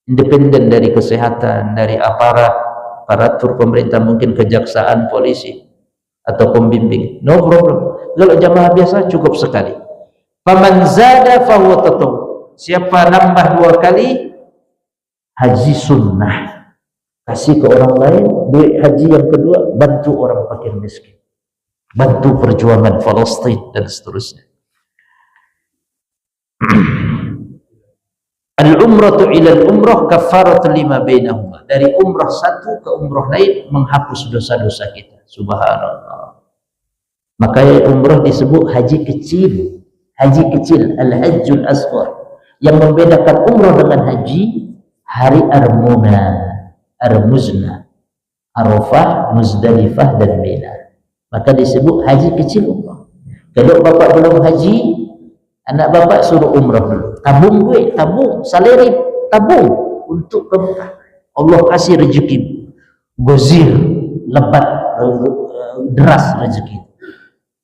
independen dari kesehatan, dari aparatur pemerintah, mungkin kejaksaan, polisi atau pembimbing, no problem. Kalau jamaah biasa cukup sekali. Faman zada fahuwa tatawu, siapa nambah 2 kali, haji sunnah, kasih ke orang lain. Duit haji yang kedua, bantu orang fakir miskin, bantu perjuangan Palestina dan seterusnya. Al-umratu ila al-umrah kafaratu lima bainahuma, dari umrah satu ke umrah lain menghapus dosa-dosa kita. Subhanallah. Makanya umrah disebut haji kecil. Haji kecil, al-hajjul asghar. Yang membedakan umrah dengan haji, hari Armuzna, Arafah, Muzdalifah dan Mina. Maka disebut haji kecil umrah. Kalau bapak belum haji, anak bapak suruh umrah dulu. Tabung duit, tabung salary, tabung untuk ke Mekah. Allah kasih rezeki gozir, lebat deras rezeki.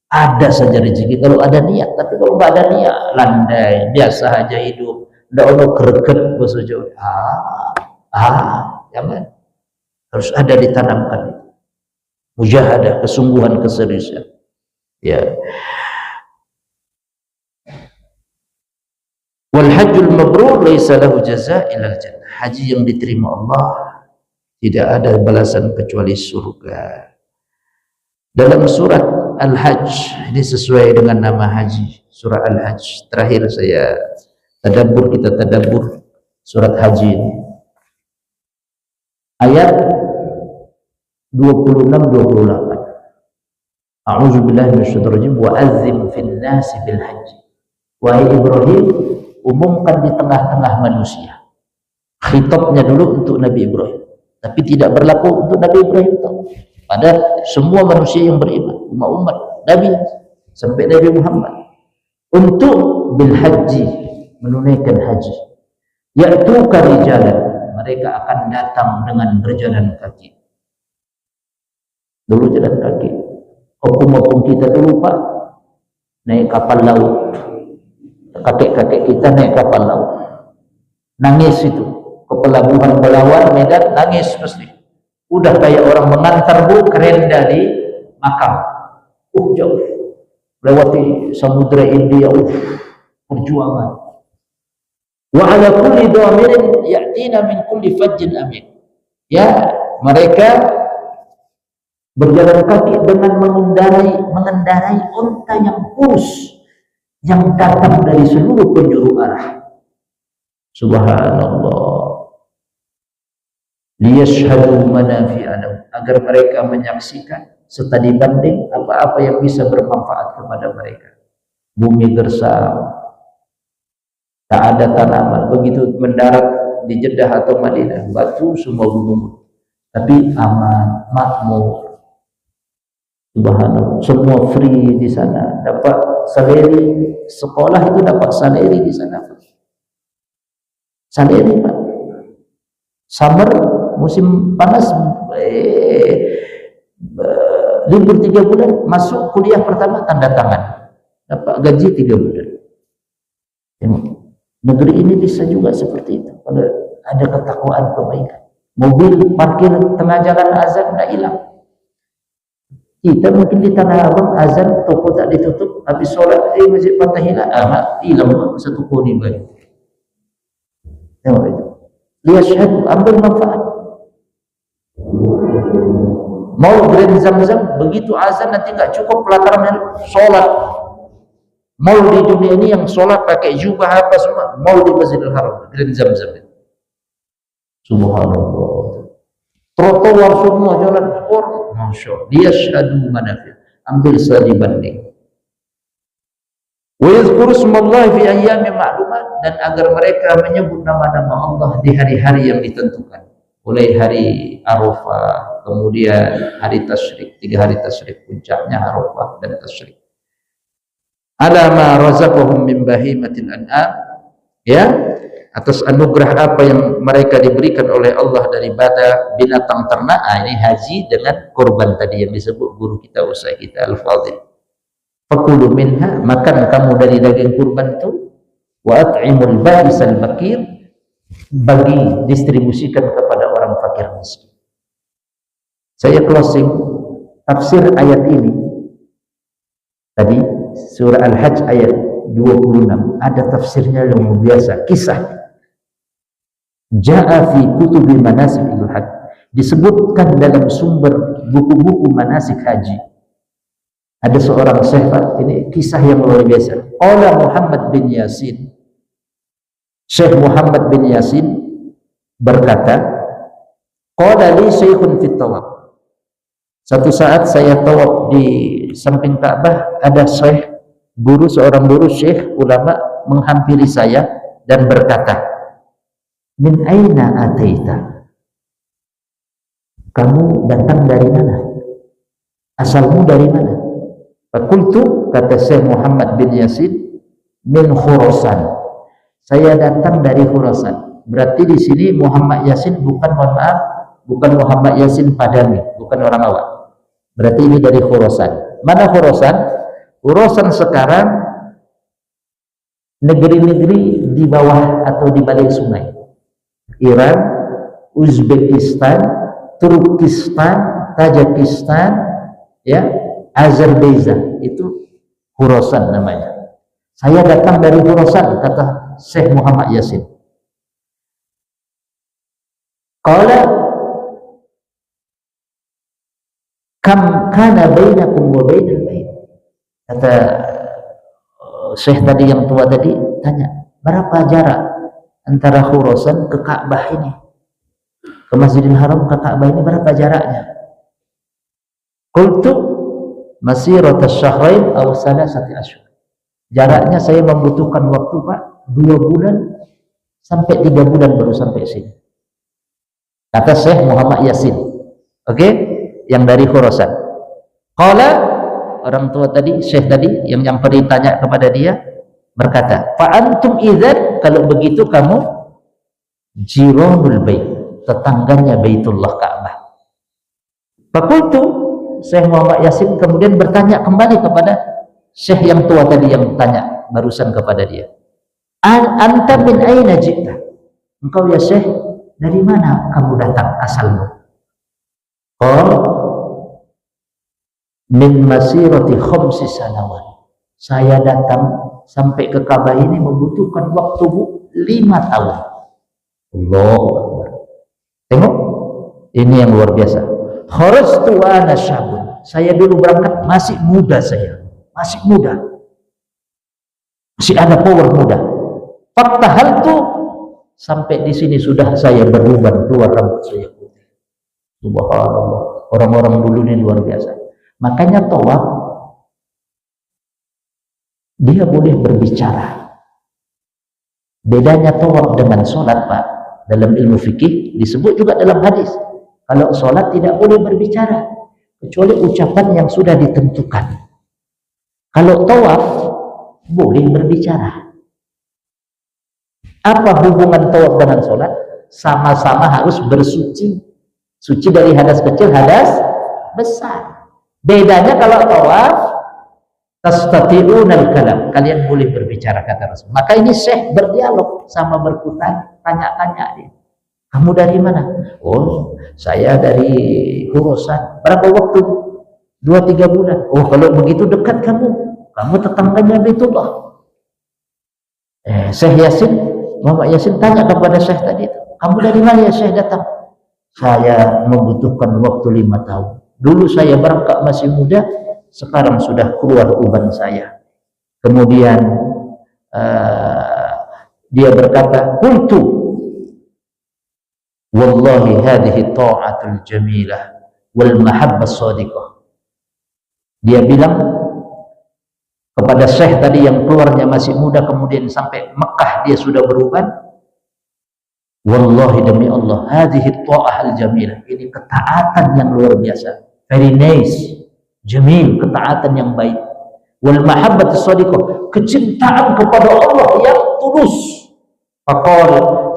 Ada saja rezeki kalau ada niat, tapi kalau nggak ada niat, landai, biasa aja hidup, ndak ono greget bahasa Jawa. Jangan. Harus ada ditanamkan mujahadah, kesungguhan, keseriusan. Ya. Wal hajjul mabrur laisa lahu jazaa' illa jannah. Haji yang diterima Allah tidak ada balasan kecuali surga. Dalam surat Al-Hajj, ini sesuai dengan nama haji, surah Al-Hajj. Terakhir saya kita tadabbur surat haji ini. Ayat 26-28. A'udzu billahi minasyaitonir rajim wa azzim fil nasi bil hajj. Wahai Ibrahim, umumkan di tengah-tengah manusia. Khitabnya dulu untuk Nabi Ibrahim, tapi tidak berlaku untuk Nabi Ibrahim pada semua manusia yang beriman, umat Nabi sampai Nabi Muhammad. Untuk bil haji, menunaikan haji. Ya'tuka rijalan, mereka akan datang dengan berjalan kaki. Dulu jalan kaki. Opung kita dulu Pak naik kapal laut. Kakek-kakek kita naik kapal laut. Nangis itu ke pelabuhan Belawan, Medan, nangis pasti. Udah kayak orang mengantar kerenda di makam. Jauh. Lewati samudra India, perjuangan. Wa ala kulli dhamirin ya'tina min kulli fajjin amin. Ya, mereka berjalan kaki dengan mengendarai unta yang kurus yang datang dari seluruh penjuru arah. Subhanallah. Liyashhadu manafi'a lahum, agar mereka menyaksikan serta dibanding apa-apa yang bisa bermanfaat kepada mereka. Bumi gersam, tak ada tanaman. Begitu mendarat di Jeddah atau Madinah, batu semua gunung, tapi aman, makmur. Subhanallah, semua free di sana, dapat salary, sekolah itu dapat salary di sana. Salary Pak. Summer, musim panas, libur 3 bulan, masuk kuliah pertama tanda tangan, dapat gaji 3 bulan. Negeri ini bisa juga seperti itu kalau ada ketakwaan, kebaikan. Mobil parkir tengah jalan, azan tidak hilang. Kita mungkin di Tanah Abang azan, toko tak ditutup, habis sholat di Masjid Fathahillah, hilang satu kodi balik. Tengok itu. Liyashhadu, ambil manfaat. Mau Grand Zam-Zam, begitu azan nanti nggak cukup pelataran sholat. Mau di dunia ini yang sholat pakai jubah apa semua, mau di Masjidil Haram, Grand Zam-Zam. Subhanallah. Trotoar semua jalan orang, masya Allah. Liyashhadu manafi', ambil studi banding. Wa yadhkuru smallahi fi ayyamin ma'lumat, dan agar mereka menyebut nama-nama Allah di hari-hari yang ditentukan. Mulai hari Arafah, kemudian hari Tasyrik, 3 hari Tasyrik, puncaknya Arafah dan Tasyrik. Ala ma razaqahum min bahimatil an'am, ya, atas anugerah apa yang mereka diberikan oleh Allah daripada binatang ternak. Ini haji dengan korban tadi yang disebut guru kita, usai kita Al-Fadhil. Fakulu minha, makan kamu dari daging kurban itu. Wa at'imul ba'isal bakir, bagi distribusikan kepada orang fakir miskin. Saya closing tafsir ayat ini tadi, surah Al-Hajj ayat 26, ada tafsirnya yang luar biasa. Kisah ja'a fi kutubi manasikil hajj, disebutkan dalam sumber buku-buku manasik haji. Ada seorang syekh, ini kisah yang luar biasa. Qala Muhammad bin Yasin, Syekh Muhammad bin Yasin berkata, qala li syekhun fit tawaf. Satu saat saya tawaf di samping Ka'bah, ada syekh, guru, seorang guru syekh ulama menghampiri saya dan berkata, min aina ataita, kamu datang dari mana, asalmu dari mana? Fakultu, kata Syekh Muhammad bin Yasin, min Khurasan, saya datang dari Khurasan. Berarti di sini Muhammad Yasin bukan, mohon maaf, bukan Muhammad Yasin Padami, bukan orang awam. Berarti ini dari Khurasan. Mana Khurasan? Khurasan sekarang negeri-negeri di bawah atau di balik sungai. Iran, Uzbekistan, Turkistan, Tajikistan, ya, Azerbaijan, itu Khurasan namanya. Saya datang dari Khurasan, kata Syekh Muhammad Yasin. Qala kam kana bainakum wa bainal bait. Kata Syekh tadi yang tua tadi tanya, berapa jarak antara Khurasan ke Ka'bah ini? Ke Masjidil Haram, ke Ka'bah ini berapa jaraknya? Qultu masirat asyahrain aw salasati asyhur. Jaraknya saya membutuhkan waktu, Pak, 2 bulan sampai 3 bulan baru sampai sini. Kata Syekh Muhammad Yasin. Oke? Yang dari Khurasan. Qala, orang tua tadi, Syekh tadi yang pernah tanya kepada dia berkata, fa antum idzan, kalau begitu kamu jiranul bait, tetangganya Baitullah Ka'bah. Fakultu, Syekh Muhammad Yasin kemudian bertanya kembali kepada Syekh yang tua tadi yang tanya barusan kepada dia. Anta min aina ji'ta? Engkau ya Syekh, dari mana kamu datang asalmu? Qal min masirati khamsi sanawat. Saya datang sampai ke Ka'bah ini membutuhkan waktu 5 tahun. Allahu Akbar. Tengok, ini yang luar biasa. Kharastu wa ana syabun. Saya dulu berangkat masih muda, saya masih muda, masih ada power muda. Fattahaltu, sampai di sini sudah saya beruban, keluar rambut saya putih. Subhanallah, orang-orang dulu ini luar biasa. Makanya tawaf dia boleh berbicara. Bedanya tawaf dengan sholat, Pak, dalam ilmu fikih disebut juga dalam hadis. Kalau sholat tidak boleh berbicara kecuali ucapan yang sudah ditentukan. Kalau tawaf boleh berbicara. Apa hubungan tawaf dengan sholat? Sama-sama harus bersuci. Suci dari hadas kecil, hadas besar. Bedanya kalau tawaf tastati'unal kalam, kalian boleh berbicara, kata Rasul. Maka ini Syekh berdialog sama berkutan, tanya-tanya dia. Kamu dari mana? Oh, saya dari Khurasan. Berapa waktu? 2-3 bulan. Oh, kalau begitu dekat kamu tetangganya Baitullah. Syekh Yasin, Muhammad Yasin tanya kepada Syekh tadi itu, kamu dari mana ya Syekh datang? Saya membutuhkan waktu 5 tahun. Dulu saya berangkat masih muda, sekarang sudah keluar uban saya. Kemudian dia berkata, qultu wallahi hadhihi ta'atul jamilah wal mahabbah shadiqah. Dia bilang kepada Syekh tadi yang keluarnya masih muda, kemudian sampai Mekah dia sudah beruban, wallahi demi Allah, hadhihi ta'ah al-jamilah, ini ketaatan yang luar biasa, very nice, jamil, ketaatan yang baik, wal mahabbat as-sadiqah, kecintaan kepada Allah yang tulus. Faqal,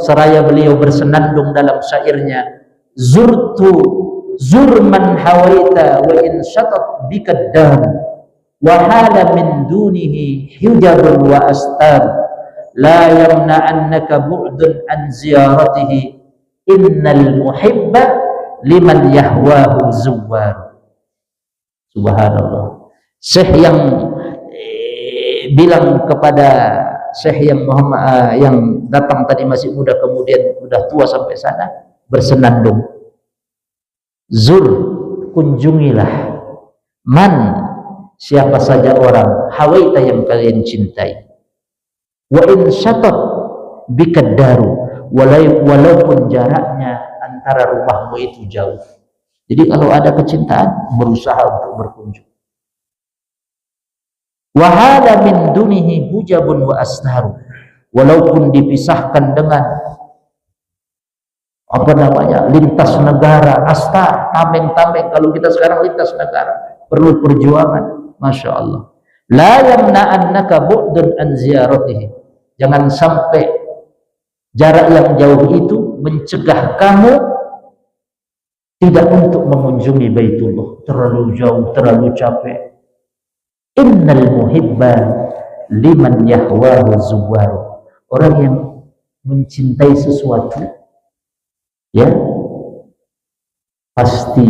seraya beliau bersenandung dalam syairnya, zur man hawaita wa in syatat bika ad-dahr wa hala min dunihi hijabun wa astar la yamna'annaka bu'dun an ziyaratihi innal muhibba liman yahwahu zuwar. Subhanallah. Syekh yang bilang kepada Syekh yang Muhammad yang datang tadi masih muda, kemudian sudah tua sampai sana, bersenandung, zur, kunjungilah, man, siapa saja orang, hawaita yang kalian cintai, wa in syatat bika daru, walaupun jaraknya antara rumahmu itu jauh. Jadi kalau ada kecintaan, berusaha untuk berkunjung. Wahala min dunihi hujabun wa asnaru, walaupun dipisahkan dengan apa namanya, lintas negara, astar, tameng-tameng. Kalau kita sekarang lintas negara, perlu perjuangan. Masya Allah. La yamna'annaka bu'dun an ziyaratihi, jangan sampai jarak yang jauh itu mencegah kamu tidak untuk mengunjungi Baitullah, terlalu jauh, terlalu capek. Innal muhibba liman yahwahu zuwaru. Orang yang mencintai sesuatu, ya, pasti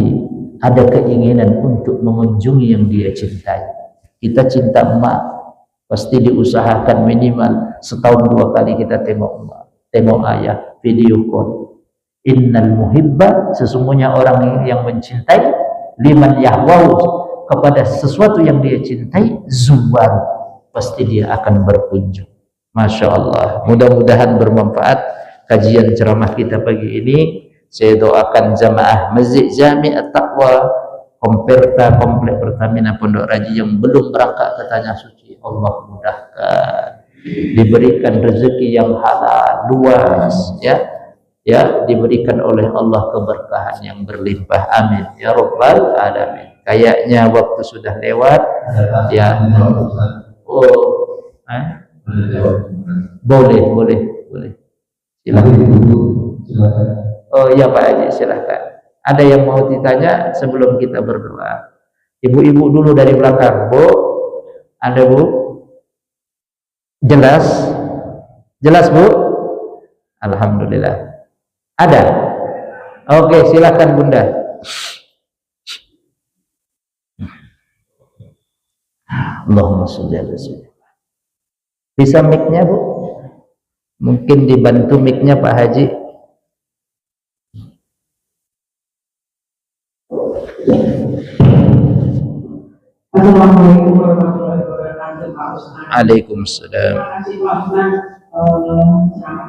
ada keinginan untuk mengunjungi yang dia cintai. Kita cinta emak, pasti diusahakan minimal setahun 2 kali kita tengok emak, tengok ayah, video call. Innal muhibba, sesungguhnya orang yang mencintai, liman yahwahu, kepada sesuatu yang dia cintai, zuwar, pasti dia akan berkunjung. Masya Allah, mudah-mudahan bermanfaat kajian ceramah kita pagi ini. Saya doakan jamaah Masjid Jami' At-Taqwa Komperta Komplek Pertamina Pondok Raji yang belum berangkat ke Tanah Suci, Allah mudahkan, diberikan rezeki yang halal luas, ya, diberikan oleh Allah keberkahan yang berlimpah, amin ya rabbal alamin. Kayaknya waktu sudah lewat, ya. Boleh. Silakan. Oh iya Pak Haji, silahkan. Ada yang mau ditanya sebelum kita berdoa? Ibu-ibu dulu dari belakang, Bu. Ada Bu? Jelas Bu? Alhamdulillah. Ada? Oke, silakan Bunda. Allahumma sholli ala sayyidina. Bisa mic-nya Bu? Mungkin dibantu mic-nya Pak Haji. Assalamualaikum warahmatullahi wabarakatuh. Waalaikumsalam. Terima kasih Pak Usman,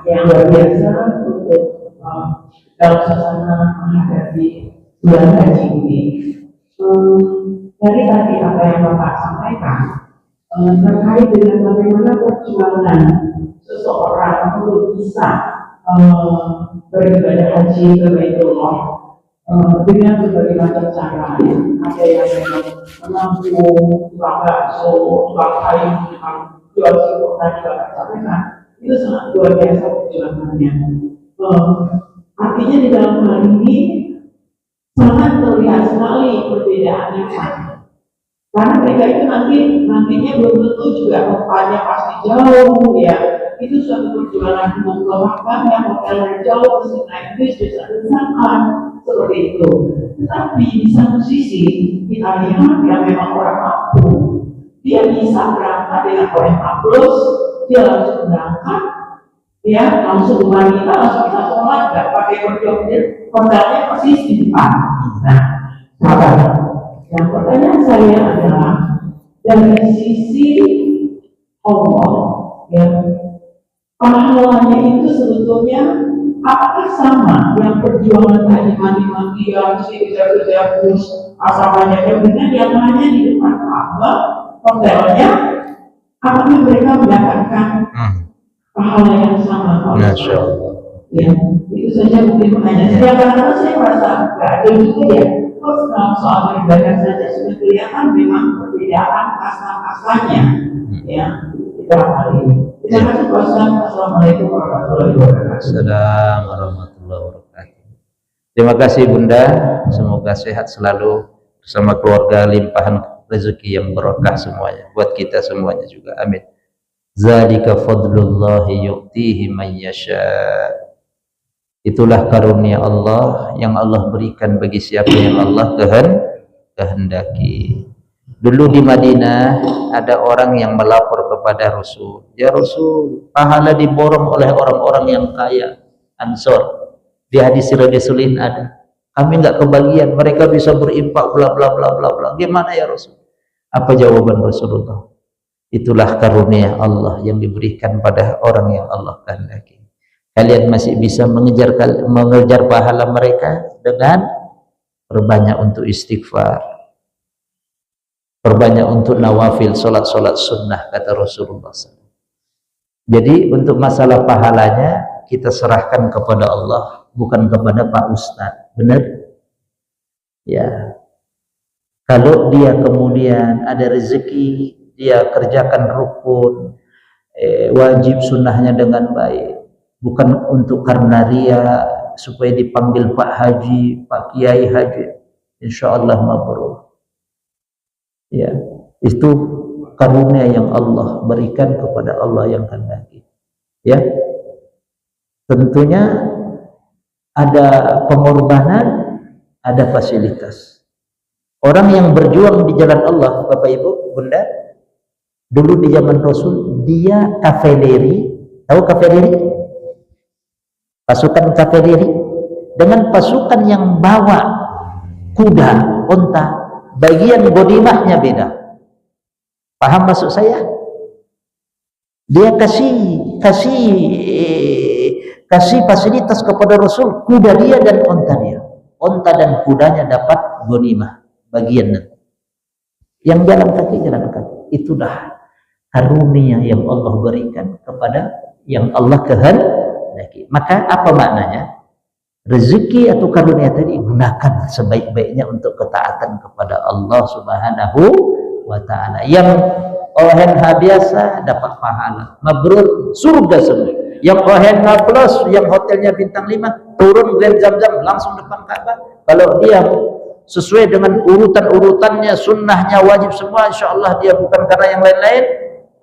yang luar biasa untuk dalam suasana menghadapi bulan haji ini. Dari tadi apa yang Bapak sampaikan terkait dengan bagaimana perjuangan seseorang untuk bisa beribadah haji ke Baitullah dengan berbagai macam cara. Ada yang memang menampung, tukang bakso, tukang kayu, tukang jual siput tadi Bapak sampaikan, itu sangat luar biasa perjuangannya. Artinya di dalam hal ini sangat terlihat sekali perbedaannya Pak. Karena mereka itu nantinya belum tentu juga tempatnya pasti jauh, ya. Itu suatu perjuangan untuk melakukan yang hotelnya jauh, terus naik bis, desa-desaan, seperti itu. Tetapi di satu sisi kita lihat yang memang orang mampu, dia bisa berangkat dengan OMA plus, dia langsung berangkat, ya, langsung wanita, langsung bisa sholat, nggak pakai berjongkir, hotelnya persis di depan. Nah, sabar. Yang pertanyaan saya adalah dari sisi Allah, ya, pahalanya itu sebetulnya apakah sama yang perjuangan tadi mati-mati yang bisa terus asal banyaknya dengan yang hanya di depan Ka'bah hotelnya, apakah mereka mendapatkan pahala yang sama? Masya Allah. Ya, itu saja mungkin pertanyaan. Kadang-kadang saya merasa nggak ada juga ya. Kalau soal beribadah saja sudah kelihatan memang perbedaan kasta-kastanya, ya, di dalam hal ini. Terima kasih Pak Ustaz. Assalamualaikum warahmatullahi wabarakatuh. Assalamualaikum warahmatullahi wabarakatuh. Terima kasih Bunda, semoga sehat selalu bersama keluarga, limpahan rezeki yang berkah semuanya buat kita semuanya juga, amin. Zalika fadlullahi yu'tihi man yasha. Itulah karunia Allah yang Allah berikan bagi siapa yang Allah kehendaki. Dulu di Madinah ada orang yang melapor kepada Rasul, ya Rasul, pahala diborong oleh orang-orang yang kaya, Ansor. Di hadis Rasulullah ada, kami nggak kebagian, mereka bisa berimpak bla bla bla bla bla. Gimana ya Rasul? Apa jawaban Rasulullah? Itulah karunia Allah yang diberikan pada orang yang Allah kehendaki. Kalian masih bisa mengejar pahala mereka dengan perbanyak untuk istighfar, perbanyak untuk nawafil, solat-solat sunnah, kata Rasulullah SAW. Jadi untuk masalah pahalanya kita serahkan kepada Allah, bukan kepada Pak Ustadz. Benar? Ya. Kalau dia kemudian ada rezeki, dia kerjakan rukun, wajib sunnahnya dengan baik, bukan untuk karena ria, supaya dipanggil Pak Haji, Pak Kiai Haji, insya Allah mabrur. Ya, itu karunia yang Allah berikan kepada Allah yang kehendaki. Ya, tentunya ada pengorbanan, ada fasilitas. Orang yang berjuang di jalan Allah, Bapak Ibu, Bunda, dulu di zaman Rasul, dia kavaleri. Tahu kavaleri? Pasukan kavaleri dengan pasukan yang bawa kuda, unta, bagian godimahnya beda. Paham maksud saya? Dia kasih fasilitas kepada Rasul, kuda dia dan unta dia. Unta dan kudanya dapat ghanimah bagian nanti. Yang jalan kaki. Itulah karunia yang Allah berikan kepada yang Allah kehendaki. Maka apa maknanya? Rezeki atau karunia tadi gunakan sebaik-baiknya untuk ketaatan kepada Allah Subhanahu wa ta'ala. Yang ONH biasa dapat pahala, mabrur, surga semua. Yang ONH plus, yang hotelnya bintang 5, turun Grand Zam-Zam langsung depan Ka'bah. Kalau dia sesuai dengan urutan-urutannya, sunnahnya, wajib semua, insya Allah dia bukan karena yang lain-lain,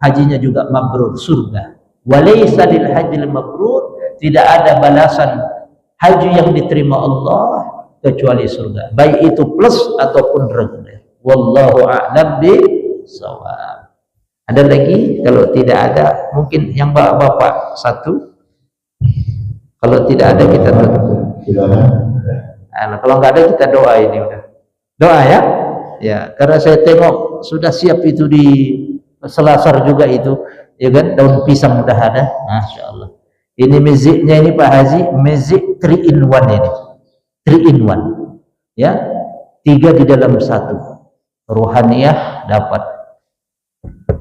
hajinya juga mabrur, surga. Walaysa lil hajjil mabrur, tidak ada balasan haji yang diterima Allah kecuali surga, baik itu plus ataupun reguler. Wallahu a'lam bishawab. Ada lagi? Kalau tidak ada, mungkin yang bapak satu. Kalau tidak ada kita tutup. Nah, kalau nggak ada kita doa ini udah. Doa ya? Ya, karena saya tengok sudah siap itu di Selasar juga itu, ya kan? Daun pisang udah ada. Masya Allah. Ini meziknya ini Pak Haji, mezik 3 in 1 ini. 3 in 1. Ya. 3 di dalam 1. Ruhaniyah dapat,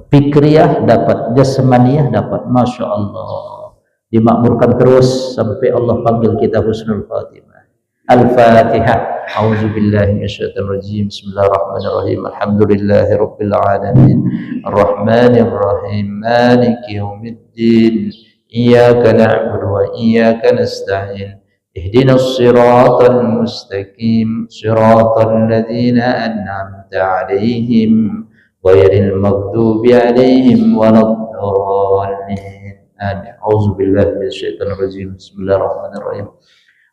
fikriyah dapat, jasmaniyah dapat. Masya Allah. Dimakmurkan terus sampai Allah panggil kita husnul khatimah. Al-Fatihah. A'udzubillahi minasyaitonir rajim. Bismillahirrahmanirrahim. Alhamdulillahi rabbil alamin. Arrahmanir rahim. Maliki yaumiddin. Iyyaka na'budu wa iyyaka nasta'in. Ihdinas siratal mustaqim. Siratal ladzina an'amta 'alaihim ghairil maghdubi 'alaihim waladdallin. A'udzubillahi minasyaitonir rajim. Bismillahirrahmanirrahim.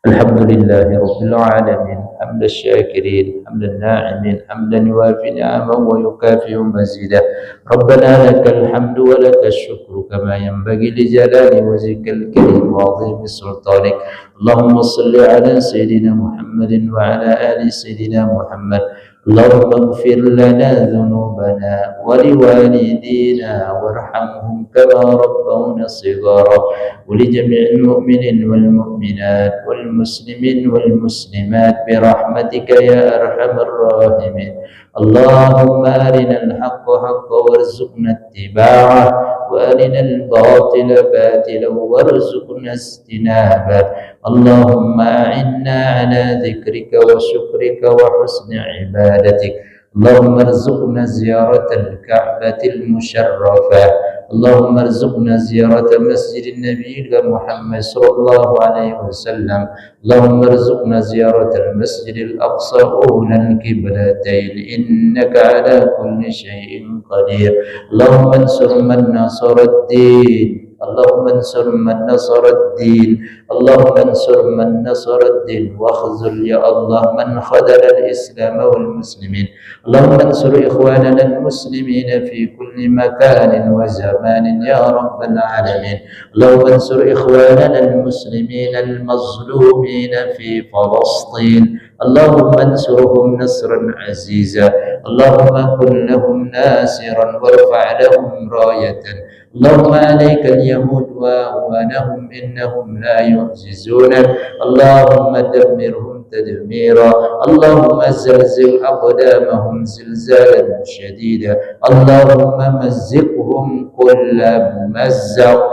Alhamdulillahi rabbil alamin. Hamdan syakirin, hamdan na'imin, hamdan yuwafi ni'amahu wa yukafi'u mazidah. Rabbana lakal hamdu wa lakal syukru kama yanbaghi li jalali wajhikal karim wa 'azimi sultanik. Allahumma salli ala sayyidina Muhammadin wa ala ali sayyidina Muhammad. Allahumma ighfir lana dhunubana wa liwalidina warhamhum kama rabbawna shighara wa li jami'il mu'minin wal mu'minat wal muslimin wal muslimat bi rahmatika ya arhamar rahimin. Allahumma arinal haqqa haqqan warzuqna ittiba'ah wa arinal batila batilan warzuqna ijtinabah. Allahumma a'inna ala dzikrika wa syukrika wa husni ibadatik. Allahumma arzuqna ziyaratal Ka'batil Musharrafah. Allahumma arzuqna ziyarata Masjidin Nabi Muhammad sallallahu alaihi wasallam. Allahumma arzuqna ziyaratal Masjidil Aqsa ulal qiblatain innaka ala kulli syai'in qadir. Allahumma ansur man nasaraddin. Allahumma ansur man nasaraddin. Allahumma ansur man nasaraddin wa khzul ya Allah man khadala al-islam wal muslimin. Allahumma ansur ikhwanana al-muslimin fi kulli makanin wa zamanin ya rabbal alamin. Allahumma ansur ikhwanana al-muslimin al-mazlumin fi Palestin. Allahumma ansurhum nasran aziza. Allahumma kun lahum nasiran warfa' lahum rayatan. اللهم عليك اليهود وأعوانهم إنهم لا يعجزونك. اللهم دمرهم تدميرا. اللهم زلزل أقدامهم زلزالا شديدا. اللهم مزقهم كل ممزق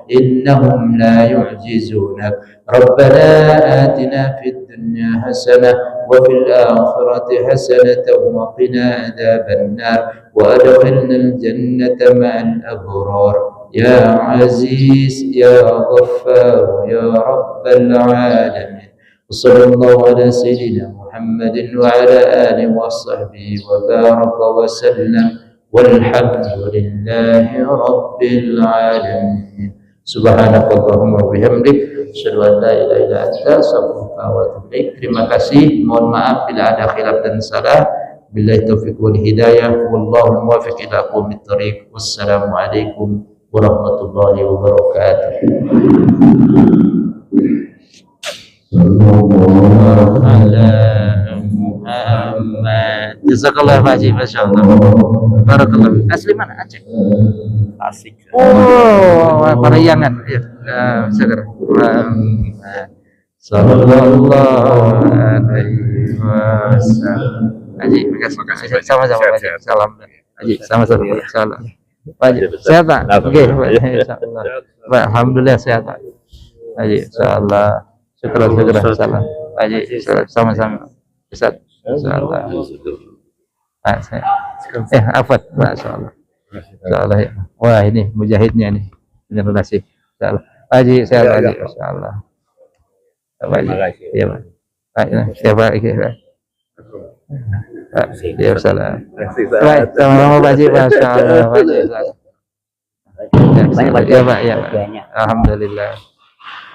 إنهم لا يعجزونك. ربنا آتنا في الدنيا حسنة وفي الآخرة حسنة وقنا عذاب النار وأدخلنا الجنة مع الأبرار يا عزيز يا غفار يا رب العالمين. وصلى الله على سيدنا محمد وعلى آله وصحبه وبارك وسلم والحمد لله رب العالمين. سبحانك اللهم وبحمدك asyhadu an la ilaha illa anta astaghfiruka wa atubu ilaik. Terima kasih, mohon maaf bila ada khilaf dan salah. Billahi taufiq wal hidayah, wallahu muwaffiq ila aqwamit thoriq. Wassalamu alaikum warahmatullahi wabarakatuh. Sallallahu ala Muhammad. Jazakallah Pak Haji, masyaallah. Barakallah. Asli mana? Aceh. Asik. Oh, Parahyangan. Ya, segera. Sallallahu alaihi wasallam. Haji, makasih. Sama-sama Pak Haji. Salam. Haji, sama-sama. Salam. Pak Haji, sehat Pak? Oke, insyaallah. Pak, alhamdulillah sehat Pak. Haji, insyaallah. Syukur. Salam. Pak Haji, sama-sama. Sehat. Insyaallah. Pak, afat, masyaallah. Insyaallah ya. Wah, ini mujahidnya nih. Generasi. Insyaallah. Pak Haji, sehat Pak Haji. Insyaallah. Pak Haji. Iya, Pak. Pak, siapa lagi, Pak? Ya, salam. Baik, sama-sama Pak Haji, masyaallah. Pak Haji. Ya, Pak, ya, Pak. Alhamdulillah.